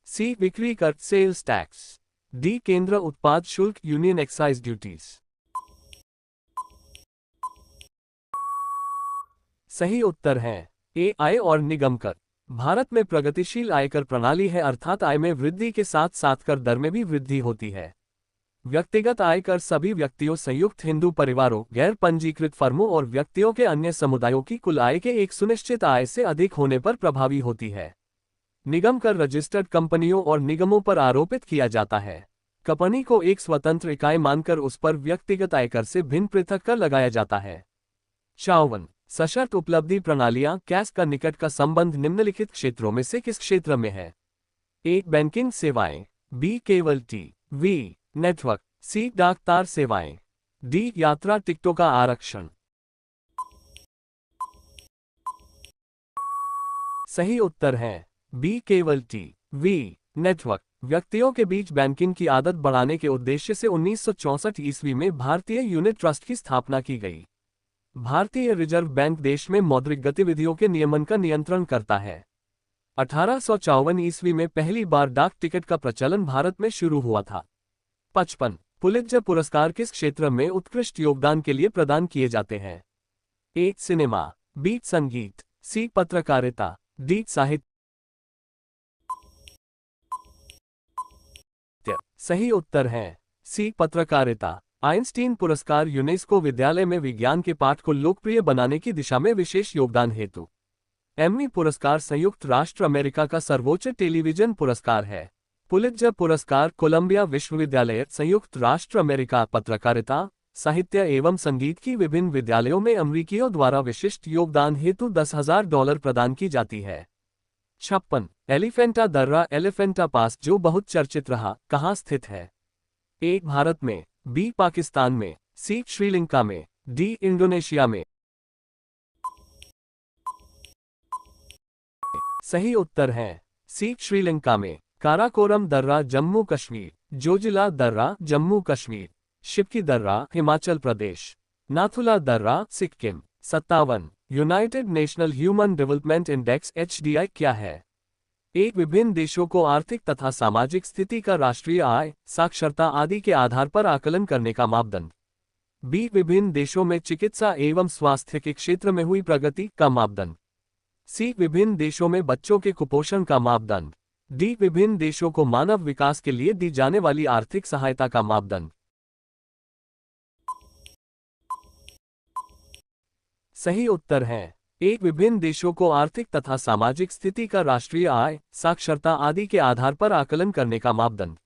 सी बिक्री कर सेल्स टैक्स, डी केंद्र उत्पाद शुल्क यूनियन एक्साइज ड्यूटीज। सही उत्तर है ए आय और निगम कर। भारत में प्रगतिशील आयकर प्रणाली है, अर्थात आय में वृद्धि के साथ साथ कर दर में भी वृद्धि होती है। व्यक्तिगत आयकर सभी व्यक्तियों, संयुक्त हिंदू परिवारों, गैर पंजीकृत फर्मों और व्यक्तियों के अन्य समुदायों की कुल आय के एक सुनिश्चित आय से अधिक होने पर प्रभावी होती है। निगम कर रजिस्टर्ड कंपनियों और निगमों पर आरोपित किया जाता है। कंपनी को एक स्वतंत्र इकाई मानकर उस पर व्यक्तिगत आयकर से भिन्न पृथक कर लगाया जाता है। 54 सशर्त उपलब्धि प्रणालियां कैश का निकट का संबंध निम्नलिखित क्षेत्रों में से किस क्षेत्र में है? ए बैंकिंग सेवाएं, बी केबल टीवी नेटवर्क, सी डाक तार सेवाएं, डी यात्रा टिकटों का आरक्षण। सही उत्तर है बी केबल टीवी नेटवर्क। व्यक्तियों के बीच बैंकिंग की आदत बढ़ाने के उद्देश्य से 1964 ईस्वी में भारतीय यूनिट ट्रस्ट की स्थापना की गई। भारतीय रिजर्व बैंक देश में मौद्रिक गतिविधियों के नियमन का नियंत्रण करता है। 1854 ईस्वी में पहली बार डाक टिकट का प्रचलन भारत में शुरू हुआ था। 55 पुलित्जर पुरस्कार किस क्षेत्र में उत्कृष्ट योगदान के लिए प्रदान किए जाते हैं? ए सिनेमा, बी संगीत, सी पत्रकारिता, डी साहित्य। सही उत्तर है सी पत्रकारिता। आइंस्टीन पुरस्कार यूनेस्को विद्यालय में विज्ञान के पाठ को लोकप्रिय बनाने की दिशा में विशेष योगदान हेतु। एम्मी पुरस्कार संयुक्त राष्ट्र अमेरिका का सर्वोच्च टेलीविजन पुरस्कार है। पुलित्जर पुरस्कार कोलंबिया विश्वविद्यालय संयुक्त राष्ट्र अमेरिका पत्रकारिता, साहित्य एवं संगीत की विभिन्न विद्यालयों में अमेरिकियों द्वारा विशिष्ट योगदान हेतु $10,000 प्रदान की जाती है। 56 एलिफेंटा दर्रा एलिफेंटा पास जो बहुत चर्चित रहा, कहाँ स्थित है? ए भारत में, बी पाकिस्तान में, सी श्रीलंका में, डी इंडोनेशिया में। सही उत्तर है सी श्रीलंका में। काराकोरम दर्रा जम्मू कश्मीर, जोजिला दर्रा जम्मू कश्मीर, शिप्की दर्रा हिमाचल प्रदेश, नाथुला दर्रा Sikkim. 57 United national human development index HDI क्या है? एक विभिन्न देशों को आर्थिक तथा सामाजिक स्थिति का राष्ट्रीय आय, साक्षरता आदि के आधार पर आकलन करने का मापदंड। बी विभिन्न देशों में चिकित्सा एवं स्वास्थ्य के क्षेत्र में हुई प्रगति का मापदंड। सी विभिन्न देशों में बच्चों के कुपोषण का मापदंड। डी विभिन्न देशों को मानव विकास के लिए दी जाने वाली आर्थिक सहायता का मापदंड। सही उत्तर है एक विभिन्न देशों को आर्थिक तथा सामाजिक स्थिति का राष्ट्रीय आय, साक्षरता आदि के आधार पर आकलन करने का मापदंड।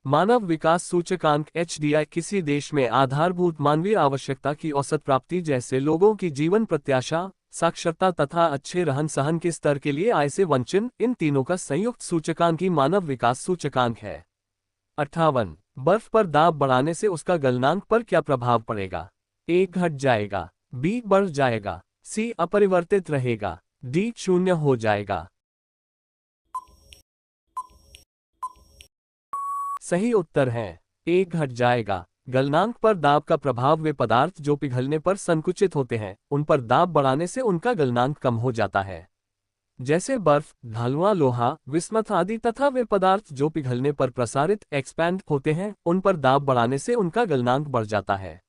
मानव विकास सूचकांक HDI किसी देश में आधारभूत मानवीय आवश्यकता की औसत प्राप्ति जैसे लोगों की जीवन प्रत्याशा, साक्षरता तथा अच्छे रहन सहन के स्तर के लिए आय से वंचन, इन तीनों का संयुक्त सूचकांक ही मानव विकास सूचकांक है। 58 बर्फ पर दाब बढ़ाने से उसका गलनांक पर क्या प्रभाव पड़ेगा? ए घट जाएगा, बी बढ़ जाएगा, सी अपरिवर्तित रहेगा, डी शून्य हो जाएगा। सही उत्तर है ए घट जाएगा। गलनांक पर दाब का प्रभाव वे पदार्थ जो पिघलने पर संकुचित होते हैं, उन पर दाब बढ़ाने से उनका गलनांक कम हो जाता है। जैसे बर्फ, ढलुआ लोहा, विस्मत आदि, तथा वे पदार्थ जो पिघलने पर प्रसारित एक्सपैंड होते हैं, उन पर दाब बढ़ाने से उनका गलनांक बढ़ जाता है।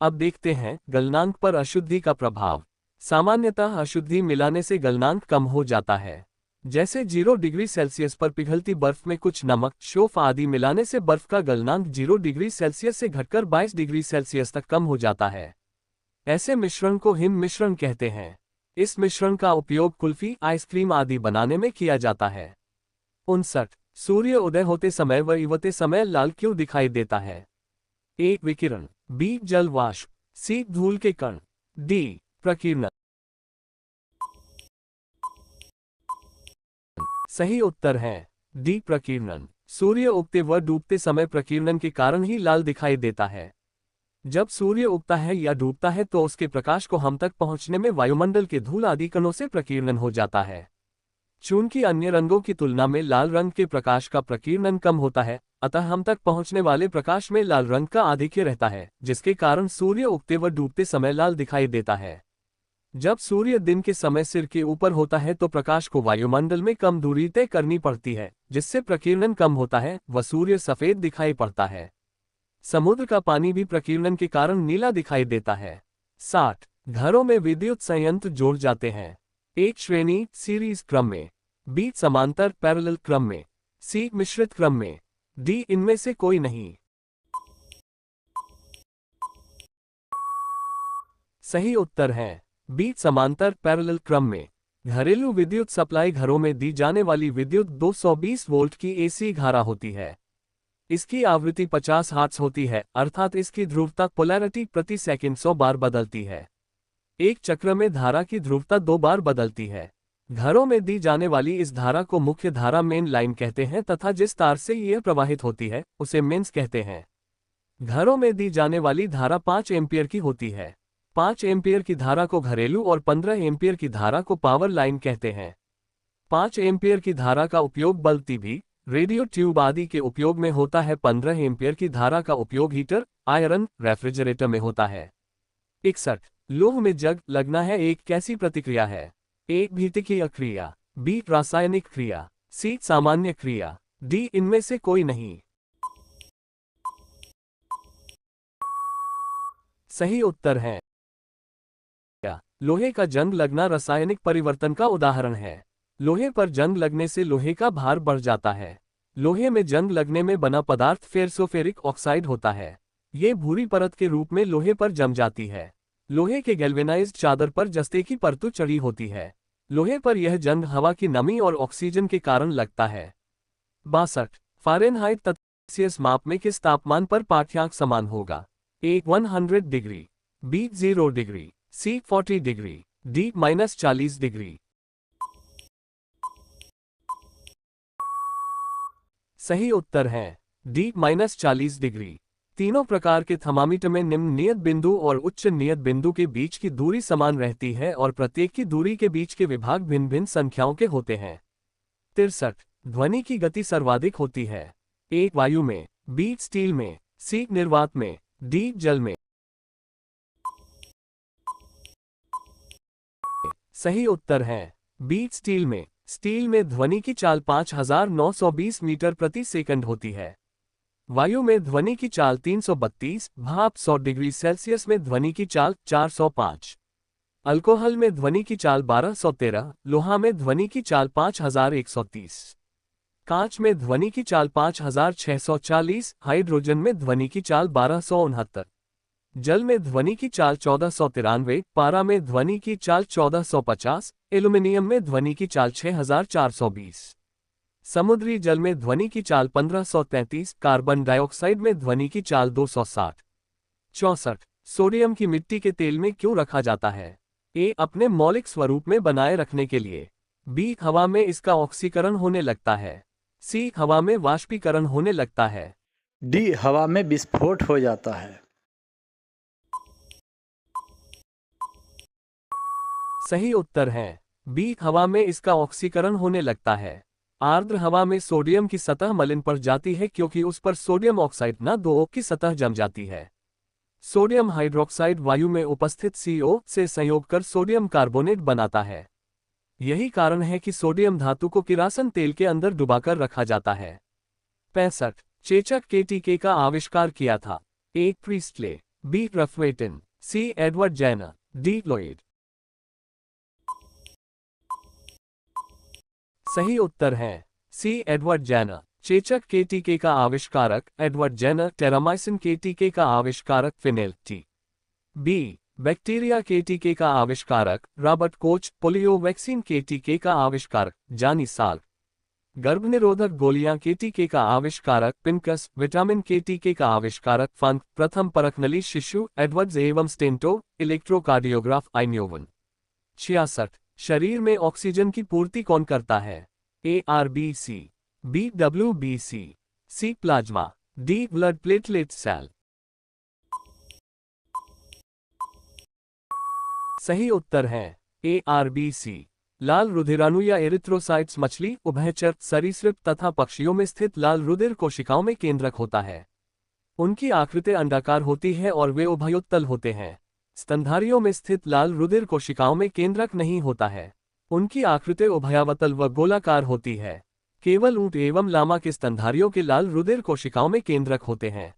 अब देखते हैं गलनांक पर अशुद्धि का प्रभाव। सामान्यतः अशुद्धि मिलाने से गलनांक कम हो जाता है। जैसे 0 डिग्री सेल्सियस पर पिघलती बर्फ में कुछ नमक, शोफ आदि मिलाने से बर्फ का गलनांक 0 डिग्री सेल्सियस से घटकर 22 डिग्री सेल्सियस तक कम हो जाता है। ऐसे मिश्रण को हिम मिश्रण कहते हैं। इस मिश्रण का उपयोग कुल्फी, आइसक्रीम आदि बनाने में किया जाता है। 59 सूर्य उदय होते समय व इवते समय लाल क्यों दिखाई देता है? ए विकिरण, बी जल वाष्प, सी धूल के कण, डी प्रकीर्णन। सही उत्तर है डी प्रकीर्णन। सूर्य उगते व डूबते समय प्रकीर्णन के कारण ही लाल दिखाई देता है। जब सूर्य उगता है या डूबता है तो उसके प्रकाश को हम तक पहुंचने में वायुमंडल के धूल आदि कणों से प्रकीर्णन हो जाता है। चूंकि अन्य रंगों की तुलना में लाल रंग के प्रकाश का प्रकीर्णन कम होता है, अतः हम तक पहुंचने वाले प्रकाश में लाल रंग का आधिक्य रहता है, जिसके कारण सूर्य उगते व डूबते समय लाल दिखाई देता है। जब सूर्य दिन के समय सिर के ऊपर होता है तो प्रकाश को वायुमंडल में कम दूरी तय करनी पड़ती है, जिससे प्रकीर्णन कम होता है व सूर्य सफेद दिखाई पड़ता है। समुद्र का पानी भी प्रकीर्णन के कारण नीला दिखाई देता है। 60 घरों में विद्युत संयंत्र जोड़ जाते हैं। एक श्रेणी सीरीज क्रम में, बी समांतर पैरेलल क्रम में, सी मिश्रित क्रम में, डी इनमें से कोई नहीं। सही उत्तर है बी समांतर पैरेलल क्रम में। घरेलू विद्युत सप्लाई घरों में दी जाने वाली विद्युत 220 वोल्ट की एसी धारा होती है। इसकी आवृत्ति 50 हर्ट्ज होती है, अर्थात इसकी ध्रुवता पोलैरिटी प्रति सेकंड 100 बार बदलती है। एक चक्र में धारा की ध्रुवता 2 बार बदलती है। घरों में दी जाने वाली इस धारा को मुख्य धारा मेन लाइन कहते हैं तथा जिस तार से यह प्रवाहित होती है उसे मेंस कहते हैं। घरों में दी जाने वाली धारा 5 एम्पियर की होती है। 5 एम्पियर की धारा को घरेलू और 15 एम्पियर की धारा को पावर लाइन कहते हैं। 5 एम्पियर की धारा का उपयोग बल्ब, टीवी, रेडियो ट्यूब आदि के उपयोग में होता है। 15 एम्पियर की धारा का उपयोग हीटर, आयरन, रेफ्रिजरेटर में होता है। 61 लोह में जंग लगना है एक कैसी प्रतिक्रिया है? ए भौतिकीय क्रिया, बी रासायनिक क्रिया, सी सामान्य क्रिया, डी इनमें से कोई नहीं। सही उत्तर है लोहे का जंग लगना रासायनिक परिवर्तन का उदाहरण है। लोहे पर जंग लगने से लोहे का भार बढ़ जाता है। लोहे में जंग लगने में बना पदार्थ फेरसोफेरिक ऑक्साइड होता है। ये भूरी परत के रूप में लोहे पर जम जाती है। लोहे के गैल्वेनाइज्ड चादर पर जस्ते की परत चढ़ी होती है। लोहे पर यह जंग हवा की नमी और ऑक्सीजन के कारण लगता है। 62 फ़ारेनहाइट तथा सेल्सियस माप में किस तापमान पर पाठ्यांक समान होगा? ए 100 डिग्री, बी 0 डिग्री, सी 40 डिग्री, डी -40 डिग्री। सही उत्तर है डी -40 डिग्री। तीनों प्रकार के थर्मामीटर में निम्न नियत बिंदु और उच्च नियत बिंदु के बीच की दूरी समान रहती है और प्रत्येक की दूरी के बीच के विभाग भिन्न भिन्न संख्याओं के होते हैं। 63 ध्वनि की गति सर्वाधिक होती है। ए वायु में, बी स्टील में, सी निर्वात में, डी जल में। सही उत्तर है बी स्टील में। स्टील में ध्वनि की चाल 5920 मीटर प्रति सेकंड होती है। वायु में ध्वनि की चाल 332, भाप 100 डिग्री सेल्सियस में ध्वनि की चाल 405। अल्कोहल में ध्वनि की चाल 1213, लोहा में ध्वनि की चाल 5130। कांच में ध्वनि की चाल 5640, हाइड्रोजन में ध्वनि की चाल 1269। जल में ध्वनि की चाल 1493, पारा में ध्वनि की चाल 1450, एल्यूमिनियम में ध्वनि की चाल 6420। समुद्री जल में ध्वनि की चाल 1533, कार्बन डाइऑक्साइड में ध्वनि की चाल 260। 64 सोडियम की मिट्टी के तेल में क्यों रखा जाता है? ए अपने मौलिक स्वरूप में बनाए रखने के लिए, बी हवा में इसका ऑक्सीकरण होने लगता है, सी हवा में वाष्पीकरण होने लगता है, डी हवा में विस्फोट हो जाता है। सही उत्तर है बी हवा में इसका ऑक्सीकरण होने लगता है। आर्द्र हवा में सोडियम की सतह मलिन पड़ जाती है क्योंकि उस पर सोडियम ऑक्साइड न2O की सतह जम जाती है। सोडियम हाइड्रोक्साइड वायु में उपस्थित CO से संयोग कर सोडियम कार्बोनेट बनाता है। यही कारण है कि सोडियम धातु को किरासन तेल के अंदर डुबाकर रखा जाता है। 65 चेचक केटीके का आविष्कार किया था? ए प्रीस्टले, बी रफवेटिन, C Edward Jenner, D Lloyd. सही उत्तर है सी एडवर्ड जेनर। चेचक केटीके का आविष्कारक एडवर्ड जेनर, टेरामाइसिन केटीके का आविष्कारक फिनेल टी। बी बैक्टीरिया केटीके का आविष्कारक रॉबर्ट कोच, पोलियो वैक्सीन केटीके का आविष्कारक जानी साल्क, गर्भनिरोधक गोलियां केटीके का आविष्कारक पिनकस, विटामिन केटीके का आविष्कारक फंक, प्रथम परखनली शिशु एडवर्ड्स एवं स्टेंटो, इलेक्ट्रोकार्डियोग्राफ आइन्योवन। 66 शरीर में ऑक्सीजन की पूर्ति कौन करता है? A RBC, B WBC, C plasma, D blood platelet cell. सही उत्तर है ए आरबीसी। लाल रुधिराणु या एरिथ्रोसाइट्स मछली, उभयचर, सरीसृप तथा पक्षियों में स्थित लाल रुधिर कोशिकाओं में केंद्रक होता है। उनकी आकृति अंडाकार होती है और वे उभयोत्तल होते हैं। स्तनधारियों में स्थित लाल रुधिर कोशिकाओं में केंद्रक नहीं होता है। उनकी आकृति उभयावतल व गोलाकार होती है। केवल ऊंट एवं लामा के स्तनधारियों के लाल रुधिर कोशिकाओं में केंद्रक होते हैं।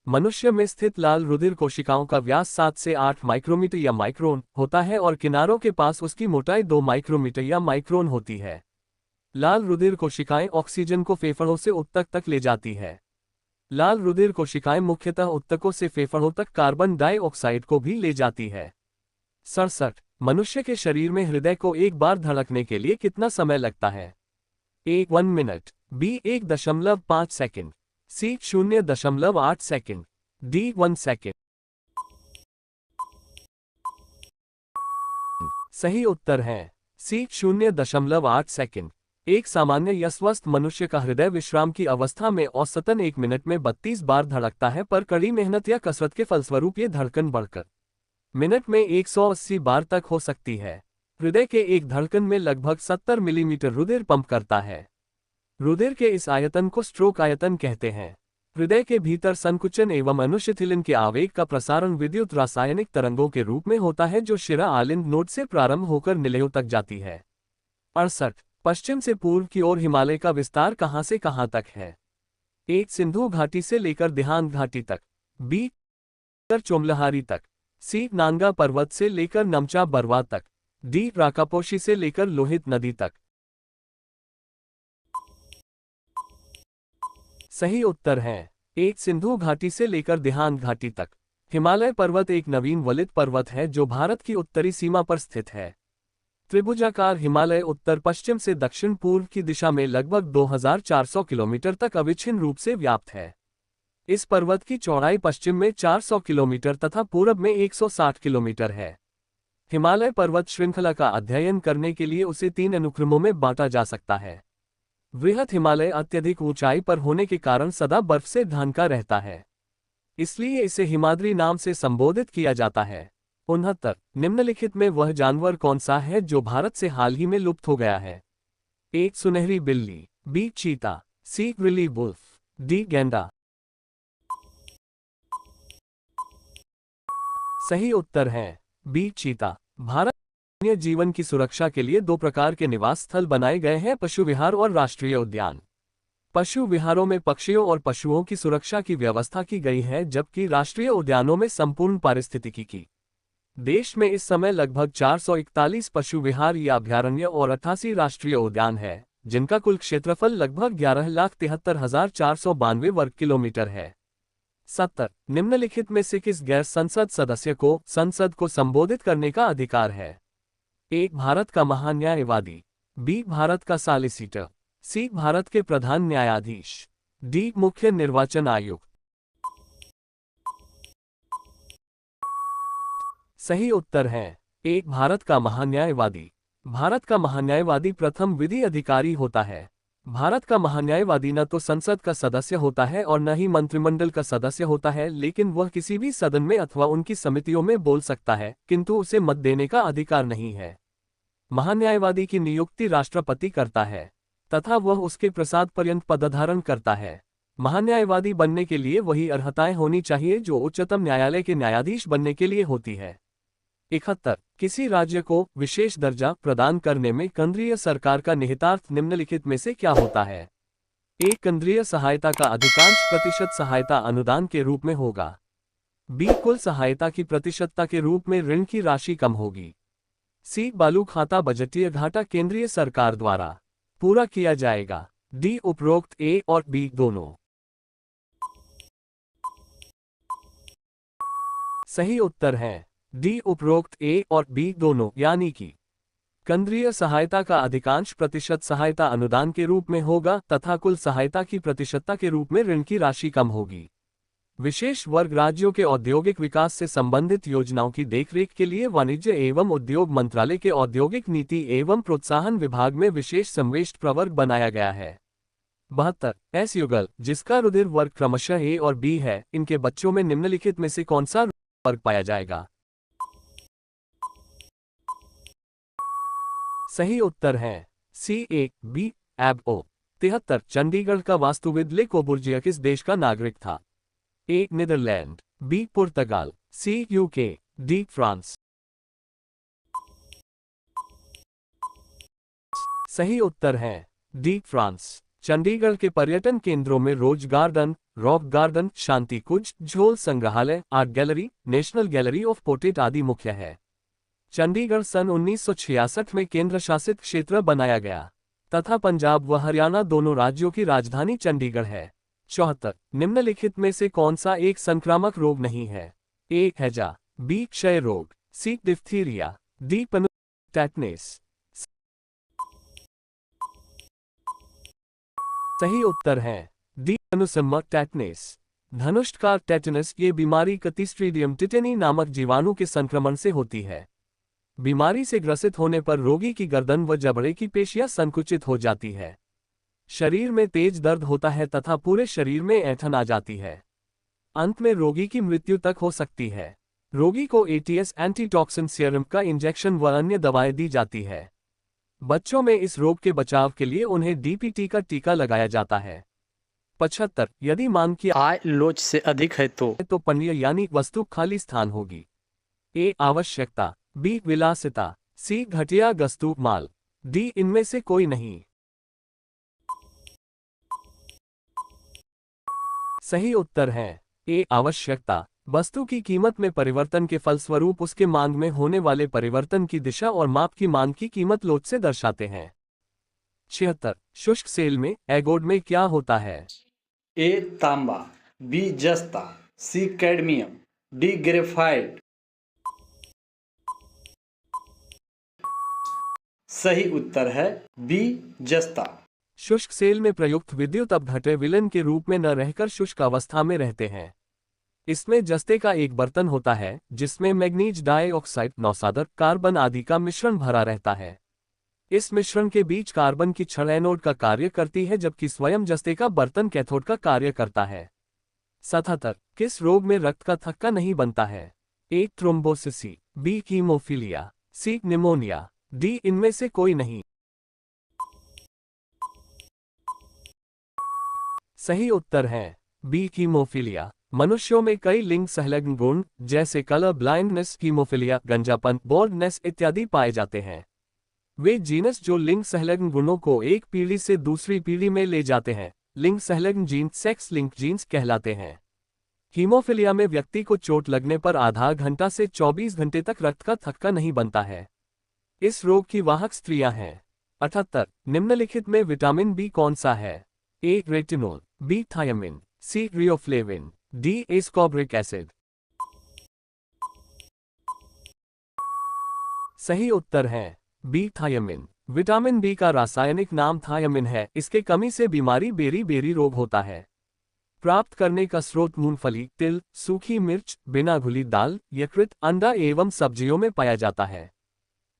मनुष्य में स्थित लाल रुधिर कोशिकाओं का व्यास 7 से 8 माइक्रोमीटर या माइक्रोन होता है और किनारों के पास उसकी मोटाई 2 माइक्रोमीटर या माइक्रोन होती है। लाल रुधिर कोशिकाएं ऑक्सीजन को फेफड़ों से ऊतक तक ले जाती है। लाल रुधिर कोशिकाएं मुख्यतः ऊतकों से फेफड़ों तक कार्बन डाइऑक्साइड को भी ले जाती है। 67 मनुष्य के शरीर में हृदय को एक बार धड़कने के लिए कितना समय लगता है? ए 1 मिनट, बी 1.5 सेकंड, सी 0.8 सेकंड, डी 1 सेकंड। सही उत्तर है सी 0.8 सेकंड। एक सामान्य या स्वस्थ मनुष्य का हृदय विश्राम की अवस्था में औसतन 1 मिनट में 32 बार धड़कता है, पर कड़ी मेहनत या कसरत के फलस्वरूप ये धड़कन बढ़कर मिनट में 180 बार तक हो सकती है। हृदय के एक धड़कन में लगभग 70 मिलीमीटर रुधिर पंप करता है। रुधिर के इस आयतन को स्ट्रोक आयतन कहते हैं। हृदय के भीतर संकुचन एवं अनुशिथिलन के आवेग का प्रसारण विद्युत रासायनिक तरंगों के रूप में होता है, जो शिरा आलिंद नोड से प्रारंभ होकर निलयों तक जाती है। 68 पश्चिम से पूर्व की ओर हिमालय का विस्तार कहां से कहां तक है? ए सिंधु घाटी से लेकर देहात घाटी तक, बी चोमलहारी तक, सी नांगा पर्वत से लेकर नमचा बरवा तक, डी राकापोशी से लेकर लोहित नदी तक। सही उत्तर है ए सिंधु घाटी से लेकर देहात घाटी तक। हिमालय पर्वत एक नवीन वलित पर्वत है जो भारत की उत्तरी सीमा पर स्थित है। त्रिभुजाकार हिमालय उत्तर पश्चिम से दक्षिण पूर्व की दिशा में लगभग 2400 किलोमीटर तक अविच्छिन्न रूप से व्याप्त है। इस पर्वत की चौड़ाई पश्चिम में 400 किलोमीटर तथा पूरब में 160 किलोमीटर है। हिमालय पर्वत श्रृंखला का अध्ययन करने के लिए उसे 3 अनुक्रमों में बांटा जा सकता है। वृहत हिमालय अत्यधिक ऊंचाई पर होने के कारण सदा बर्फ से ढांका रहता है, इसलिए इसे हिमाद्री नाम से संबोधित किया जाता है। 69 निम्नलिखित में वह जानवर कौन सा है जो भारत से हाल ही में लुप्त हो गया है? ए सुनहरी बिल्ली, बी चीता, सी ग्रिली वुल्फ, डी गैंडा। सही उत्तर है बी चीता। भारत वन्य जीवन की सुरक्षा के लिए 2 प्रकार के निवास स्थल बनाए गए हैं, पशु विहार और राष्ट्रीय उद्यान। पशु विहारों में पक्षियों और पशुओं की सुरक्षा की व्यवस्था की गई है, जबकि राष्ट्रीय उद्यानों में संपूर्ण पारिस्थितिकी की। देश में इस समय लगभग 441 पशु विहार या अभयारण्य और 88 राष्ट्रीय उद्यान है, जिनका कुल क्षेत्रफल लगभग 11,73,492 वर्ग किलोमीटर है। 70 निम्नलिखित में से किस गैर संसद सदस्य को संसद को संबोधित करने का अधिकार है? ए भारत का महान्यायवादी, बी भारत का सॉलिसिटर, सी भारत के प्रधान न्यायाधीश, डी मुख्य निर्वाचन आयुक्त। सही उत्तर है ए भारत का महान्यायवादी। भारत का महान्यायवादी प्रथम विधि अधिकारी होता है। भारत का महान्यायवादी न तो संसद का सदस्य होता है और न ही मंत्रिमंडल का सदस्य होता है, लेकिन वह किसी भी सदन में अथवा उनकी समितियों में बोल सकता है, किंतु उसे मत देने का अधिकार नहीं है। महान्यायवादी की नियुक्ति राष्ट्रपति करता है तथा वह उसके प्रसाद पर्यंत पदधारण करता है। महान्यायवादी बनने के लिए वही अर्हताएं होनी चाहिए जो उच्चतम न्यायालय के न्यायाधीश बनने के लिए होती है। 71 किसी राज्य को विशेष दर्जा प्रदान करने में केंद्रीय सरकार का निहितार्थ निम्नलिखित में से क्या होता है? ए केंद्रीय सहायता का अधिकांश प्रतिशत सहायता अनुदान के रूप में होगा, बी कुल सहायता की प्रतिशतता के रूप में ऋण की राशि कम होगी, सी बालू खाता बजटीय घाटा केंद्रीय सरकार द्वारा पूरा किया जाएगा, डी उपरोक्त ए और बी दोनों। सही उत्तर है डी उपरोक्त ए और बी दोनों, यानी कि केंद्रीय सहायता का अधिकांश प्रतिशत सहायता अनुदान के रूप में होगा तथा कुल सहायता की प्रतिशतता के रूप में ऋण की राशि कम होगी। विशेष वर्ग राज्यों के औद्योगिक विकास से संबंधित योजनाओं की देखरेख के लिए वाणिज्य एवं उद्योग मंत्रालय के औद्योगिक नीति एवं प्रोत्साहन विभाग में विशेष संवेष्ट प्रवर्ग बनाया गया है। 72 एस युगल, जिसका रुधिर वर्ग क्रमशः ए और बी है, इनके बच्चों में निम्नलिखित में से कौन सा वर्ग पाया जाएगा? सही उत्तर है सी ए बी एब ओ। 73 चंडीगढ़ का वास्तुविद ले कोबुर्जिया किस देश का नागरिक था? ए नीदरलैंड, बी पुर्तगाल, सी यूके, डी फ्रांस। सही उत्तर है डी फ्रांस। चंडीगढ़ के पर्यटन केंद्रों में रोज गार्डन, रॉक गार्डन, शांति कुंज, झोल संग्रहालय, art gallery, national gallery of portrait आदि मुख्य है। चंडीगढ़ सन 1966 में केंद्र शासित क्षेत्र बनाया गया तथा पंजाब व हरियाणा दोनों राज्यों की राजधानी चंडीगढ़ है। 74 निम्नलिखित में से कौन सा एक संक्रामक रोग नहीं है? ए हैजा, बी क्षय रोग, सी डिप्थीरिया, डी टेटनेस। सही उत्तर है डी अनुसम्मा टेटनेस। धनुष का टेटनस ये बीमारी क्लोस्ट्रीडियम टिटेनी नामक जीवाणु के संक्रमण से होती है। बीमारी से ग्रसित होने पर रोगी की गर्दन व जबड़े की पेशियां संकुचित हो जाती है, शरीर में तेज दर्द होता है तथा पूरे शरीर में ऐंठन आ जाती है। अंत में रोगी की मृत्यु तक हो सकती है। रोगी को एटीएस एंटीटॉक्सिन सीरम का इंजेक्शन व अन्य दवाएं दी जाती है। बच्चों में इस रोग के बचाव के लिए उन्हें डीपीटी का टीका लगाया जाता है। 75 यदि मांग की आय लोच से अधिक है तो पण्य यानी वस्तु खाली स्थान होगी। ए आवश्यकता, बी विलासिता, सी घटिया वस्तु माल, डी इनमें से कोई नहीं। सही उत्तर है ए आवश्यकता। वस्तु की कीमत में परिवर्तन के फलस्वरूप उसके मांग में होने वाले परिवर्तन की दिशा और माप की मांग की कीमत लोच से दर्शाते हैं। 76 शुष्क सेल में एगोड में क्या होता है? ए तांबा, बी जस्ता, सी कैडमियम, डी ग्रेफाइट। सही उत्तर है बी जस्ता। शुष्क सेल में प्रयुक्त विद्युत अपघट्य विलन के रूप में न रहकर शुष्क अवस्था में रहते हैं। इसमें जस्ते का एक बर्तन होता है जिसमें मैग्नीज डाइऑक्साइड, नौसादर, कार्बन आदि का मिश्रण भरा रहता है। इस मिश्रण के बीच कार्बन की छड़ एनोड का कार्य करती है जबकि स्वयं जस्ते का बर्तन कैथोड का कार्य करता है। 77 किस रोग में रक्त का थक्का नहीं बनता है? ए थ्रोम्बोसिस, बी हीमोफीलिया, सी निमोनिया, डी इनमें से कोई नहीं। सही उत्तर है बी हीमोफीलिया। मनुष्यों में कई लिंग संलग्न गुण जैसे कलर ब्लाइंडनेस, हीमोफीलिया, गंजापन, बोल्डनेस इत्यादि पाए जाते हैं। वे जीनस जो लिंग संलग्न गुणों को एक पीढ़ी से दूसरी पीढ़ी में ले जाते हैं, लिंग संलग्न जीन सेक्स लिंक जीन्स कहलाते हैं। हीमोफीलिया में व्यक्ति को चोट लगने पर आधा घंटा से 24 घंटे तक रक्त का थक्का नहीं बनता है। इस रोग की वाहक स्त्रियां हैं। 78 निम्नलिखित में विटामिन बी कौन सा है? A retinol, B thiamine, C riboflavin, D ascorbic acid. सही उत्तर है बी थायमिन। विटामिन बी का रासायनिक नाम थायमिन है। इसके कमी से बीमारी बेरी बेरी रोग होता है। प्राप्त करने का स्रोत मूंगफली, तिल, सूखी मिर्च, बिना घुली दाल, यकृत, अंडा एवं सब्जियों में पाया जाता है।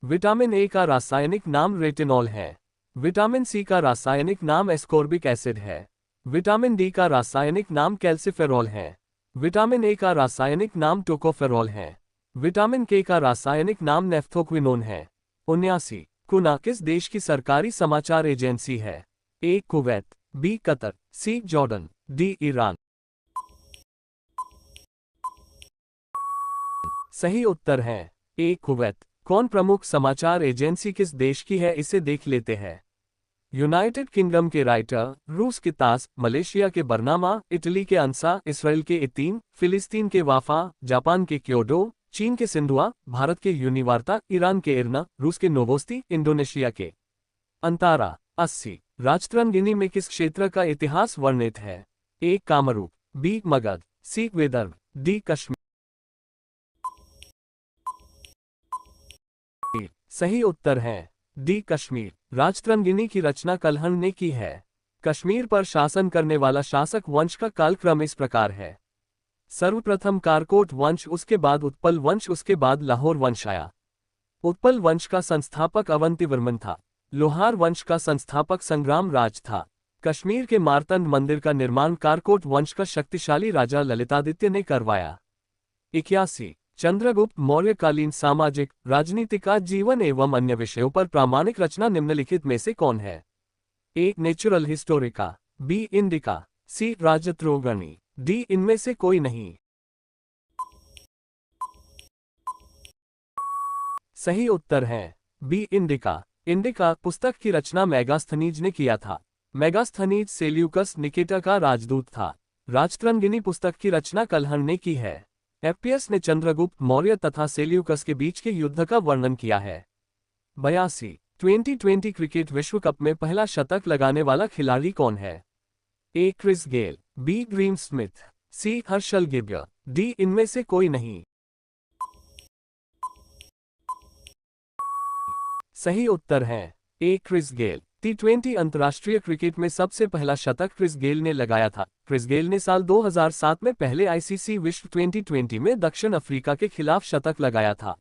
विटामिन ए का रासायनिक नाम रेटिनॉल है। विटामिन सी का रासायनिक नाम एस्कॉर्बिक एसिड है। विटामिन डी का रासायनिक नाम कैल्सिफेरॉल है। विटामिन ए का रासायनिक नाम टोकोफेरॉल है। विटामिन के का रासायनिक नाम नेफ्थोक्विनोन है। 79 कुना किस देश की सरकारी समाचार एजेंसी है? ए कुवैत, बी कतर, सी जॉर्डन, डी ईरान। सही उत्तर है ए कुवैत। कौन प्रमुख समाचार एजेंसी किस देश की है इसे देख लेते हैं। यूनाइटेड किंगडम के राइटर, रूस के तास, मलेशिया के बरनामा, इटली के अंसा, इसराइल के इतीम, फिलिस्तीन के वाफा, जापान के क्योडो, चीन के सिंधुआ, भारत के यूनिवार्ता, ईरान के इरना, रूस के नोवोस्ती, इंडोनेशिया के अंतारा। 80 राजतंत्र गिनी में किस क्षेत्र का इतिहास वर्णित है? ए कामरूप, बी मगध, सी विदर्भ, डी कश्मीर। सही उत्तर है डी कश्मीर। राजतंत्र गिनी की रचना कल्हण ने की है। कश्मीर पर शासन करने वाला शासक वंश का कालक्रम इस प्रकार है। सर्वप्रथम कारकोट वंश, उसके बाद उत्पल वंश, उसके बाद लाहौर वंश आया। उत्पल वंश का संस्थापक अवंतिवर्मन था। लोहार वंश का संस्थापक संग्राम राज था। कश्मीर के मार्तंड मंदिर का निर्माण कारकोट वंश का शक्तिशाली राजा ललितादित्य ने करवाया। 81 चंद्रगुप्त मौर्यकालीन सामाजिक, राजनीतिक, जीवन एवं अन्य विषयों पर प्रामाणिक रचना निम्नलिखित में से कौन है? A Naturalis Historia, B Indica, C Rajatarangini, D इनमें से कोई नहीं। सही उत्तर है बी इंडिका। इंडिका पुस्तक की रचना मेगास्थनीज ने किया था। मेगास्थनीज सेल्यूकस निकेटर का राजदूत था। राजतरंगिनी पुस्तक की रचना कलहण ने की है। एफपीएस ने चंद्रगुप्त मौर्य तथा सेल्यूकस के बीच के युद्ध का वर्णन किया है। 82 2020 क्रिकेट विश्व कप में पहला शतक लगाने वाला खिलाड़ी कौन है? A Chris Gayle, B Graeme Smith, C Herschelle गिब्य, डी इनमें से कोई नहीं। सही उत्तर है ए क्रिस गेल। T20 अंतर्राष्ट्रीय क्रिकेट में सबसे पहला शतक क्रिस गेल ने लगाया था। क्रिस गेल ने साल 2007 में पहले आईसीसी विश्व 2020 में दक्षिण अफ्रीका के खिलाफ शतक लगाया था।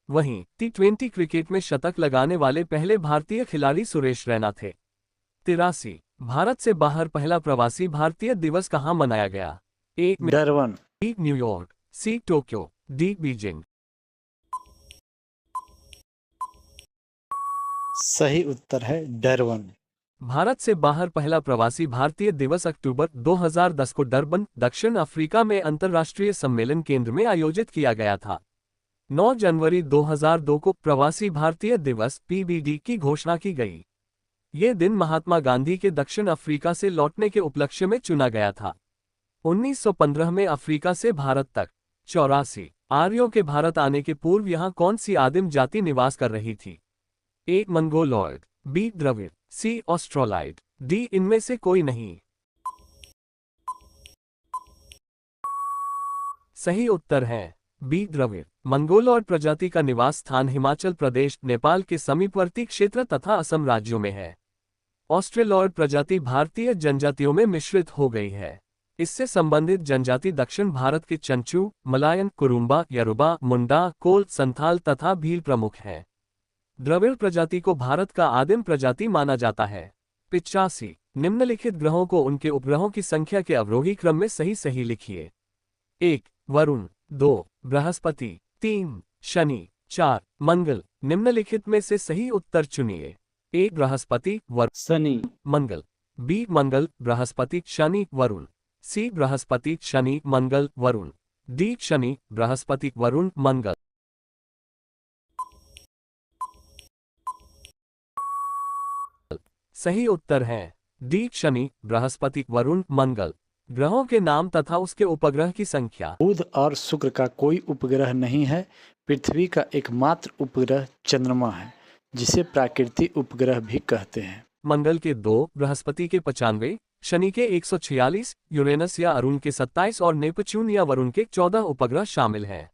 वहीं T20 क्रिकेट में शतक लगाने वाले पहले भारतीय खिलाड़ी सुरेश रैना थे। 83 भारत से बाहर पहला प्रवासी भारतीय दिवस कहाँ मनाया गया? A Durban, B New York, C Tokyo, D Beijing. सही उत्तर है डरवन। भारत से बाहर पहला प्रवासी भारतीय दिवस अक्टूबर 2010 को डरबन, दक्षिण अफ्रीका में अंतर्राष्ट्रीय सम्मेलन केंद्र में आयोजित किया गया था। 9 जनवरी 2002 को प्रवासी भारतीय दिवस पीबीडी की घोषणा की गई। ये दिन महात्मा गांधी के दक्षिण अफ्रीका से लौटने के उपलक्ष्य में चुना गया था। 1915 में अफ्रीका से भारत तक 84 आर्यों के भारत आने के पूर्व यहाँ कौन सी आदिम जाति निवास कर रही थी? ए मंगोलॉयड, बी द्रविड़, सी ऑस्ट्रोलाइड, डी इनमें से कोई नहीं। सही उत्तर है बी द्रविड़। मंगोलॉयड प्रजाति का निवास स्थान हिमाचल प्रदेश, नेपाल के समीपवर्ती क्षेत्र तथा असम राज्यों में है। ऑस्ट्रेलॉयड प्रजाति भारतीय जनजातियों में मिश्रित हो गई है। इससे संबंधित जनजाति दक्षिण भारत के चंचू, मलायन, कुरुम्बा, यरुबा, मुंडा, कोल, संथाल तथा भील प्रमुख हैं। द्रविड़ प्रजाति को भारत का आदिम प्रजाति माना जाता है। 85 निम्नलिखित ग्रहों को उनके उपग्रहों की संख्या के अवरोही क्रम में सही लिखिए। 1 वरुण, 2 बृहस्पति, 3 शनि, 4 मंगल। निम्नलिखित में से सही उत्तर चुनिए। ए बृहस्पति, वरुण, शनि, मंगल, बी मंगल, बृहस्पति, शनि, वरुण, सी बृहस्पति, शनि, मंगल, वरुण, डी शनि, बृहस्पति, वरुण, मंगल। सही उत्तर है डी शनि, बृहस्पति, वरुण, मंगल। ग्रहों के नाम तथा उसके उपग्रह की संख्या। बुध और शुक्र का कोई उपग्रह नहीं है। पृथ्वी का एकमात्र उपग्रह चंद्रमा है, जिसे प्राकृतिक उपग्रह भी कहते हैं। मंगल के 2, बृहस्पति के 95, शनि के 146, यूरेनस या अरुण के 27 और नेपच्यून या वरुण के 14 उपग्रह शामिल हैं।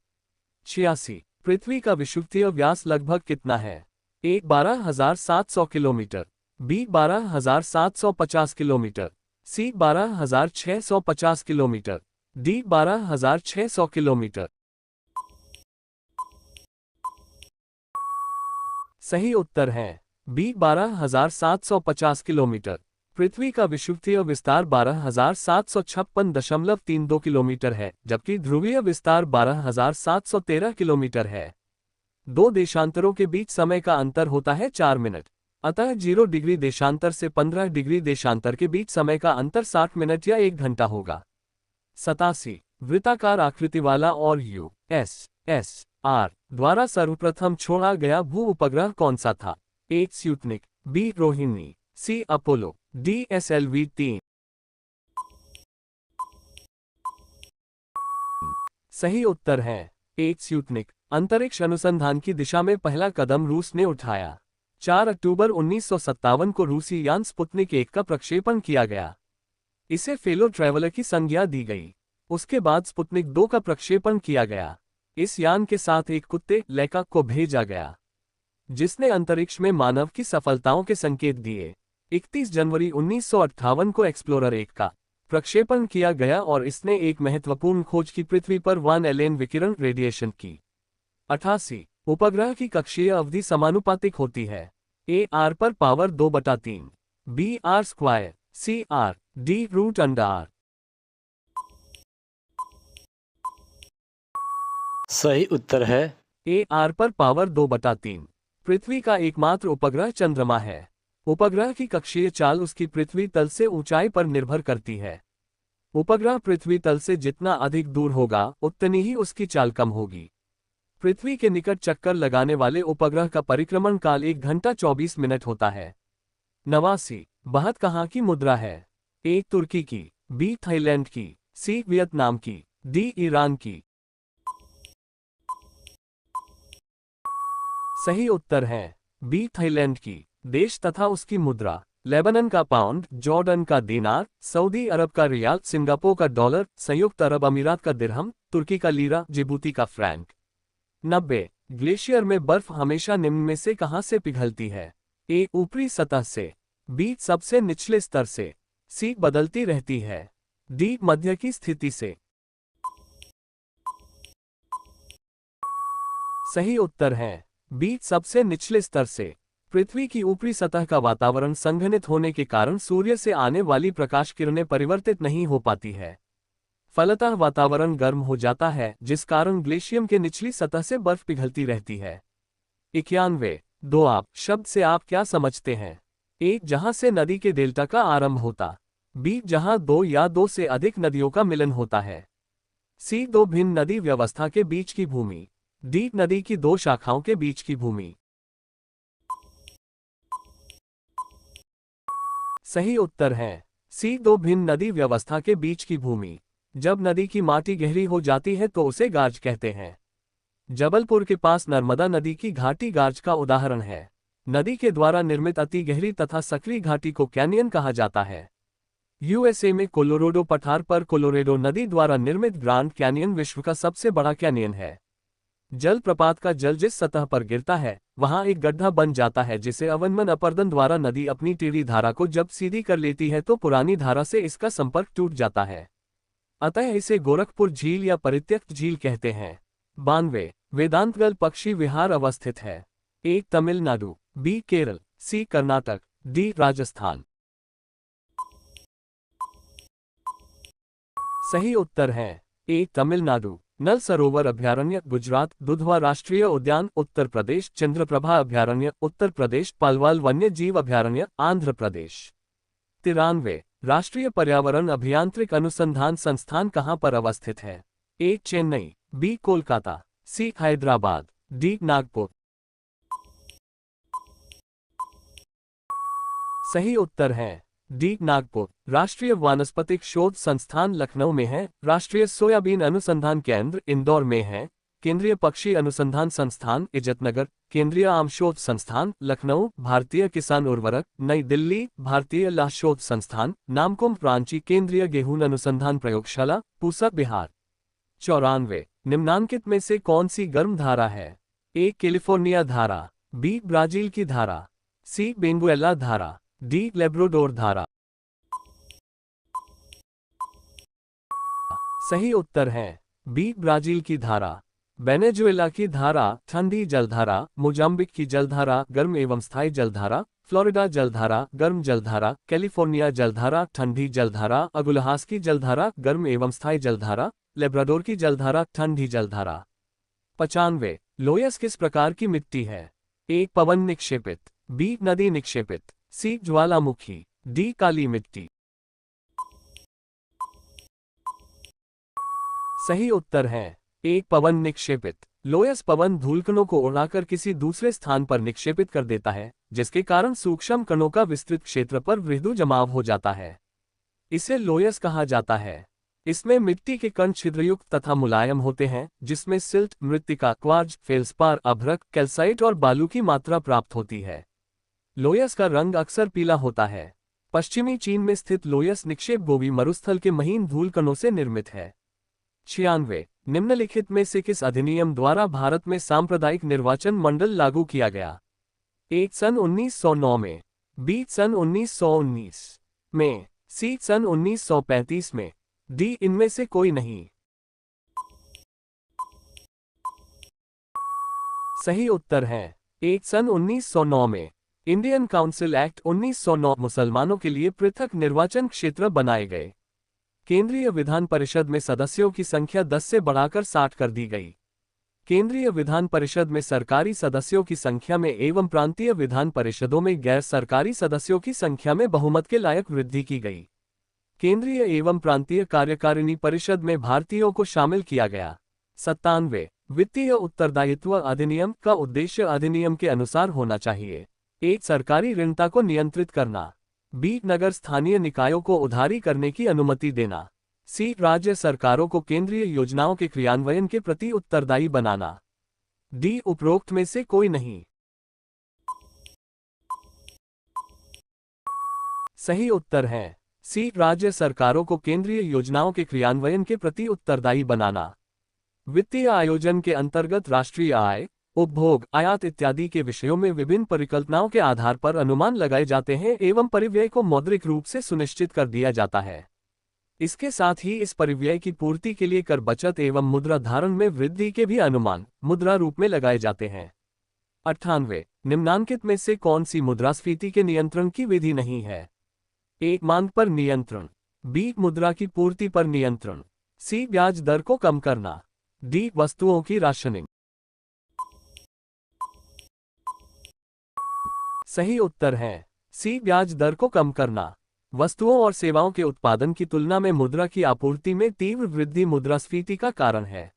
86 पृथ्वी का विषुवतीय व्यास लगभग कितना है? ए 12,700 किलोमीटर, बी 12,750 किलोमीटर, सी 12,650 किलोमीटर, डी 12,600 किलोमीटर। सही उत्तर है बी 12,750 किलोमीटर। पृथ्वी का विषुवतीय विस्तार 12,756.32 किलोमीटर है, जबकि ध्रुवीय विस्तार 12,713 किलोमीटर है। दो देशांतरों के बीच समय का अंतर होता है 4 मिनट। अतः 0 डिग्री देशांतर से 15 डिग्री देशांतर के बीच समय का अंतर 60 मिनट या 1 घंटा होगा। 87 वृत्ताकार आकृति वाला और USSR द्वारा सर्वप्रथम छोड़ा गया भू उपग्रह कौन सा था? ए स्पुतनिक, बी रोहिणी, सी अपोलो, डी SLV-3। सही उत्तर है ए स्पुतनिक। अंतरिक्ष अनुसंधान की दिशा में पहला कदम रूस ने उठाया। 4 अक्टूबर 1957 को रूसी यान स्पुतनिक 1 का प्रक्षेपण किया गया। इसे फेलो ट्रैवलर की संज्ञा दी गई। उसके बाद स्पुतनिक 2 का प्रक्षेपण किया गया। इस यान के साथ एक कुत्ते लैका को भेजा गया, जिसने अंतरिक्ष में मानव की सफलताओं के संकेत दिए। 31 जनवरी 1958 को एक्सप्लोरर 1 का प्रक्षेपण किया गया और इसने एक महत्वपूर्ण खोज की, पृथ्वी पर वान एलेन विकिरण रेडिएशन की। 88 उपग्रह की कक्षीय अवधि समानुपातिक होती है। ए आर पर power 2/3, B R square, C R, D √r। सही उत्तर है ए आर पर पावर 2/3। पृथ्वी का एकमात्र उपग्रह चंद्रमा है। उपग्रह की कक्षीय चाल उसकी पृथ्वी तल से ऊंचाई पर निर्भर करती है। उपग्रह पृथ्वी तल से जितना अधिक दूर होगा, उतनी ही उसकी चाल कम होगी। पृथ्वी के निकट चक्कर लगाने वाले उपग्रह का परिक्रमण काल 1 घंटा 24 मिनट होता है। 89 बहत कहाँ की मुद्रा है? ए तुर्की की, बी थाईलैंड की, सी वियतनाम की, डी ईरान की। सही उत्तर है बी थाईलैंड की। देश तथा उसकी मुद्रा: लेबनान का पाउंड, जॉर्डन का दीनार, सऊदी अरब का रियाल, सिंगापुर का डॉलर, संयुक्त अरब अमीरात का दिरहम, तुर्की का लीरा, जिबूती का फ्रैंक। 90 ग्लेशियर में बर्फ हमेशा निम्न में से कहां से पिघलती है? ए ऊपरी सतह से, बी सबसे निचले स्तर से, सी बदलती रहती है, डी मध्य की स्थिति से। सही उत्तर है बी सबसे निचले स्तर से। पृथ्वी की ऊपरी सतह का वातावरण संघनित होने के कारण सूर्य से आने वाली प्रकाश किरणें परिवर्तित नहीं हो पाती है। फलतः वातावरण गर्म हो जाता है, जिस कारण ग्लेशियम के निचली सतह से बर्फ पिघलती रहती है। 91 दो आप शब्द से आप क्या समझते हैं? ए जहां से नदी के डेल्टा का आरंभ होता, बी जहां दो या दो से अधिक नदियों का मिलन होता है, सी दो भिन्न नदी व्यवस्था के बीच की भूमि, डी नदी की दो शाखाओं के बीच की भूमि। सही उत्तर है सी दो भिन्न नदी व्यवस्था के बीच की भूमि। जब नदी की माटी गहरी हो जाती है तो उसे गार्ज कहते हैं। जबलपुर के पास नर्मदा नदी की घाटी गार्ज का उदाहरण है। नदी के द्वारा निर्मित अति गहरी तथा सक्रिय घाटी को कैनियन कहा जाता है। यूएसए में कोलोराडो पठार पर कोलोरेडो नदी द्वारा निर्मित ग्रांड कैनियन विश्व का सबसे बड़ा कैनियन है। जलप्रपात का जल जिस सतह पर गिरता है वहां एक गड्ढा बन जाता है, जिसे अवनमन अपर्दन द्वारा नदी अपनी टेढ़ी धारा को जब सीधी कर लेती है तो पुरानी धारा से इसका संपर्क टूट जाता है। अतः इसे गोरखपुर झील या परित्यक्त झील कहते हैं। 92 वेदांतगल पक्षी विहार अवस्थित है? ए तमिलनाडु, बी केरल, सी कर्नाटक, डी राजस्थान। सही उत्तर है ए तमिलनाडु। नल सरोवर अभयारण्य गुजरात, दुधवा राष्ट्रीय उद्यान उत्तर प्रदेश, चंद्रप्रभा अभयारण्य उत्तर प्रदेश, पलवाल वन्य जीव अभयारण्य आंध्र प्रदेश। 93 राष्ट्रीय पर्यावरण अभियांत्रिक अनुसंधान संस्थान कहां पर अवस्थित है? ए चेन्नई, बी कोलकाता, सी हैदराबाद, डी नागपुर। सही उत्तर है डी नागपुर। राष्ट्रीय वानस्पतिक शोध संस्थान लखनऊ में है। राष्ट्रीय सोयाबीन अनुसंधान केंद्र इंदौर में है। केंद्रीय पक्षी अनुसंधान संस्थान इजतनगर, केंद्रीय आम शोध संस्थान लखनऊ, भारतीय किसान उर्वरक नई दिल्ली, भारतीय लाश शोध संस्थान नामकुम, रांची, केंद्रीय गेहूं अनुसंधान प्रयोगशाला पूसा बिहार। 94 निम्नांकित में से कौन सी गर्म धारा है? ए कैलिफोर्निया धारा, बी ब्राजील की धारा, सी बेंगुएला धारा, डी लेब्राडोर धारा। सही उत्तर है बी ब्राजील की धारा। वेनेजुएला की धारा ठंडी जलधारा, मोजाम्बिक की जलधारा गर्म एवं स्थायी जलधारा, फ्लोरिडा जलधारा गर्म जलधारा, कैलिफोर्निया जलधारा ठंडी जलधारा, अगुलहास की जलधारा गर्म एवं स्थायी जलधारा, लेब्राडोर की जलधारा ठंडी जलधारा। 95 लोयस किस प्रकार की मिट्टी है? ए पवन निक्षेपित, बी नदी निक्षेपित, सी ज्वालामुखी, डी काली मिट्टी। सही उत्तर है एक पवन निक्षेपित। लोयस पवन धूलकणों को उड़ाकर किसी दूसरे स्थान पर निक्षेपित कर देता है, जिसके कारण सूक्ष्म कणों का विस्तृत क्षेत्र पर वृद्धि जमाव हो जाता है। इसे लोयस कहा जाता है। इसमें मिट्टी के कण छिद्रयुक्त तथा मुलायम होते हैं, जिसमें सिल्ट, मृत्तिका, क्वार्ज, फेल्सपार, अभ्रक, कैल्साइट और बालू की मात्रा प्राप्त होती है। लोयस का रंग अक्सर पीला होता है। पश्चिमी चीन में स्थित लोयस निक्षेप गोबी मरुस्थल के महीन धूल कणों से निर्मित है। 96 निम्नलिखित में से किस अधिनियम द्वारा भारत में सांप्रदायिक निर्वाचन मंडल लागू किया गया? ए सन 1909 में, बी सन 1919 में, सी सन 1935 में, डी इनमें से कोई नहीं। सही उत्तर है एक सन 1909 में। इंडियन काउंसिल एक्ट 1909 मुसलमानों के लिए पृथक निर्वाचन क्षेत्र बनाए गए। केंद्रीय विधान परिषद में सदस्यों की संख्या 10 से बढ़ाकर 60 कर दी गई। केंद्रीय विधान परिषद में सरकारी सदस्यों की संख्या में एवं प्रांतीय विधान परिषदों में गैर सरकारी सदस्यों की संख्या में बहुमत के लायक वृद्धि की गई। केंद्रीय एवं प्रांतीय कार्यकारिणी परिषद में भारतीयों को शामिल किया गया। 97 वित्तीय उत्तरदायित्व अधिनियम का उद्देश्य अधिनियम के अनुसार होना चाहिए। एक सरकारी ऋणता को नियंत्रित करना। बी नगर स्थानीय निकायों को उधारी करने की अनुमति देना। सी राज्य सरकारों को केंद्रीय योजनाओं के क्रियान्वयन के प्रति उत्तरदायी बनाना। डी उपरोक्त में से कोई नहीं। सही उत्तर है सी राज्य सरकारों को केंद्रीय योजनाओं के क्रियान्वयन के प्रति उत्तरदायी बनाना। वित्तीय आयोजन के अंतर्गत राष्ट्रीय आय, उपभोग, आयात इत्यादि के विषयों में विभिन्न परिकल्पनाओं के आधार पर अनुमान लगाए जाते हैं एवं परिव्यय को मौद्रिक रूप से सुनिश्चित कर दिया जाता है। इसके साथ ही इस परिव्यय की पूर्ति के लिए कर बचत एवं मुद्रा धारण में वृद्धि के भी अनुमान मुद्रा रूप में लगाए जाते हैं। 98 निम्नांकित में से कौन सी मुद्रास्फीति के नियंत्रण की विधि नहीं है? ए मांग पर नियंत्रण, बी मुद्रा की पूर्ति पर नियंत्रण, सी ब्याज दर को कम करना, डी वस्तुओं की राशनिंग। सही उत्तर है सी ब्याज दर को कम करना। वस्तुओं और सेवाओं के उत्पादन की तुलना में मुद्रा की आपूर्ति में तीव्र वृद्धि मुद्रास्फीति का कारण है।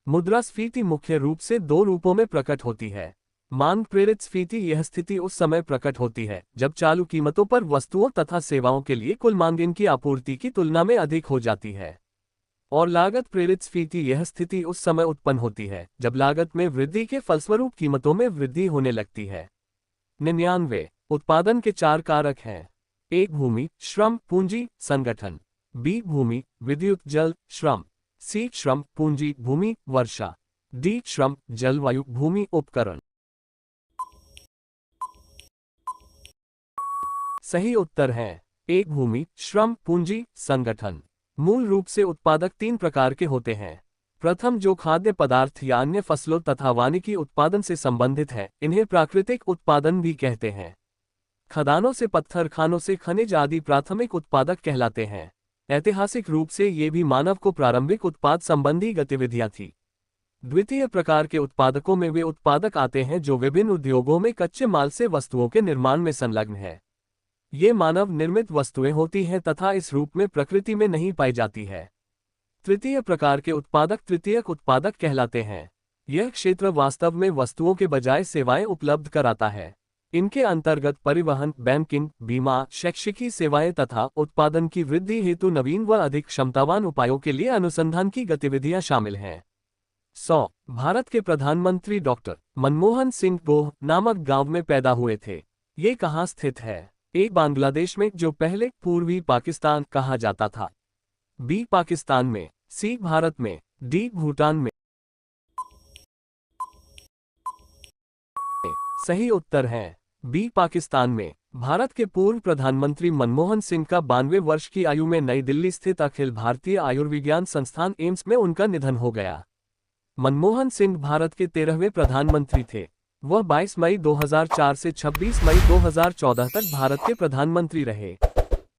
मुद्रास्फीति मुख्य रूप से दो रूपों में प्रकट होती है। मांग प्रेरित स्फीति यह स्थिति उस समय प्रकट होती है जब चालू कीमतों पर वस्तुओं तथा सेवाओं के लिए कुल मांग इनकी आपूर्ति की तुलना में अधिक हो जाती है। और लागत प्रेरित स्फीति यह स्थिति उस समय उत्पन्न होती है जब लागत में वृद्धि के फलस्वरूप कीमतों में वृद्धि होने लगती है। 99 उत्पादन के चार कारक हैं। एक भूमि, श्रम, पूंजी, संगठन। बी भूमि, विद्युत, जल, श्रम। सी श्रम, पूंजी, भूमि, वर्षा। डी श्रम, जलवायु, भूमि, उपकरण। सही उत्तर है एक भूमि, श्रम, पूंजी, संगठन। मूल रूप से उत्पादक तीन प्रकार के होते हैं। प्रथम जो खाद्य पदार्थ या अन्य फसलों तथा वानिकी उत्पादन से संबंधित है, इन्हें प्राकृतिक उत्पादन भी कहते हैं। खदानों से पत्थर, खानों से खनिज आदि प्राथमिक उत्पादक कहलाते हैं। ऐतिहासिक रूप से ये भी मानव को प्रारंभिक उत्पाद संबंधी गतिविधियां थी। द्वितीय प्रकार के उत्पादकों में वे उत्पादक आते हैं जो विभिन्न उद्योगों में कच्चे माल से वस्तुओं के निर्माण में संलग्न है। ये मानव निर्मित वस्तुएं होती हैं तथा इस रूप में प्रकृति में नहीं पाई जाती है। तृतीय प्रकार के उत्पादक तृतीयक उत्पादक कहलाते हैं। यह क्षेत्र वास्तव में वस्तुओं के बजाय सेवाएं उपलब्ध कराता है। इनके अंतर्गत परिवहन, बैंकिंग, बीमा, शैक्षिकी सेवाएं तथा उत्पादन की वृद्धि हेतु नवीन व अधिक क्षमतावान उपायों के लिए अनुसंधान की गतिविधियां शामिल हैं। 100 भारत के प्रधानमंत्री डॉक्टर मनमोहन सिंह गोह नामक गांव में पैदा हुए थे। ये कहाँ स्थित है? ए बांग्लादेश में, जो पहले पूर्वी पाकिस्तान कहा जाता था। बी पाकिस्तान में। सी भारत में। डी भूटान में। सही उत्तर है बी पाकिस्तान में। भारत के पूर्व प्रधानमंत्री मनमोहन सिंह का 92 वर्ष की आयु में नई दिल्ली स्थित अखिल भारतीय आयुर्विज्ञान संस्थान एम्स में उनका निधन हो गया। मनमोहन सिंह भारत के 13वें प्रधानमंत्री थे। वह 22 मई 2004 से 26 मई 2014 तक भारत के प्रधानमंत्री रहे।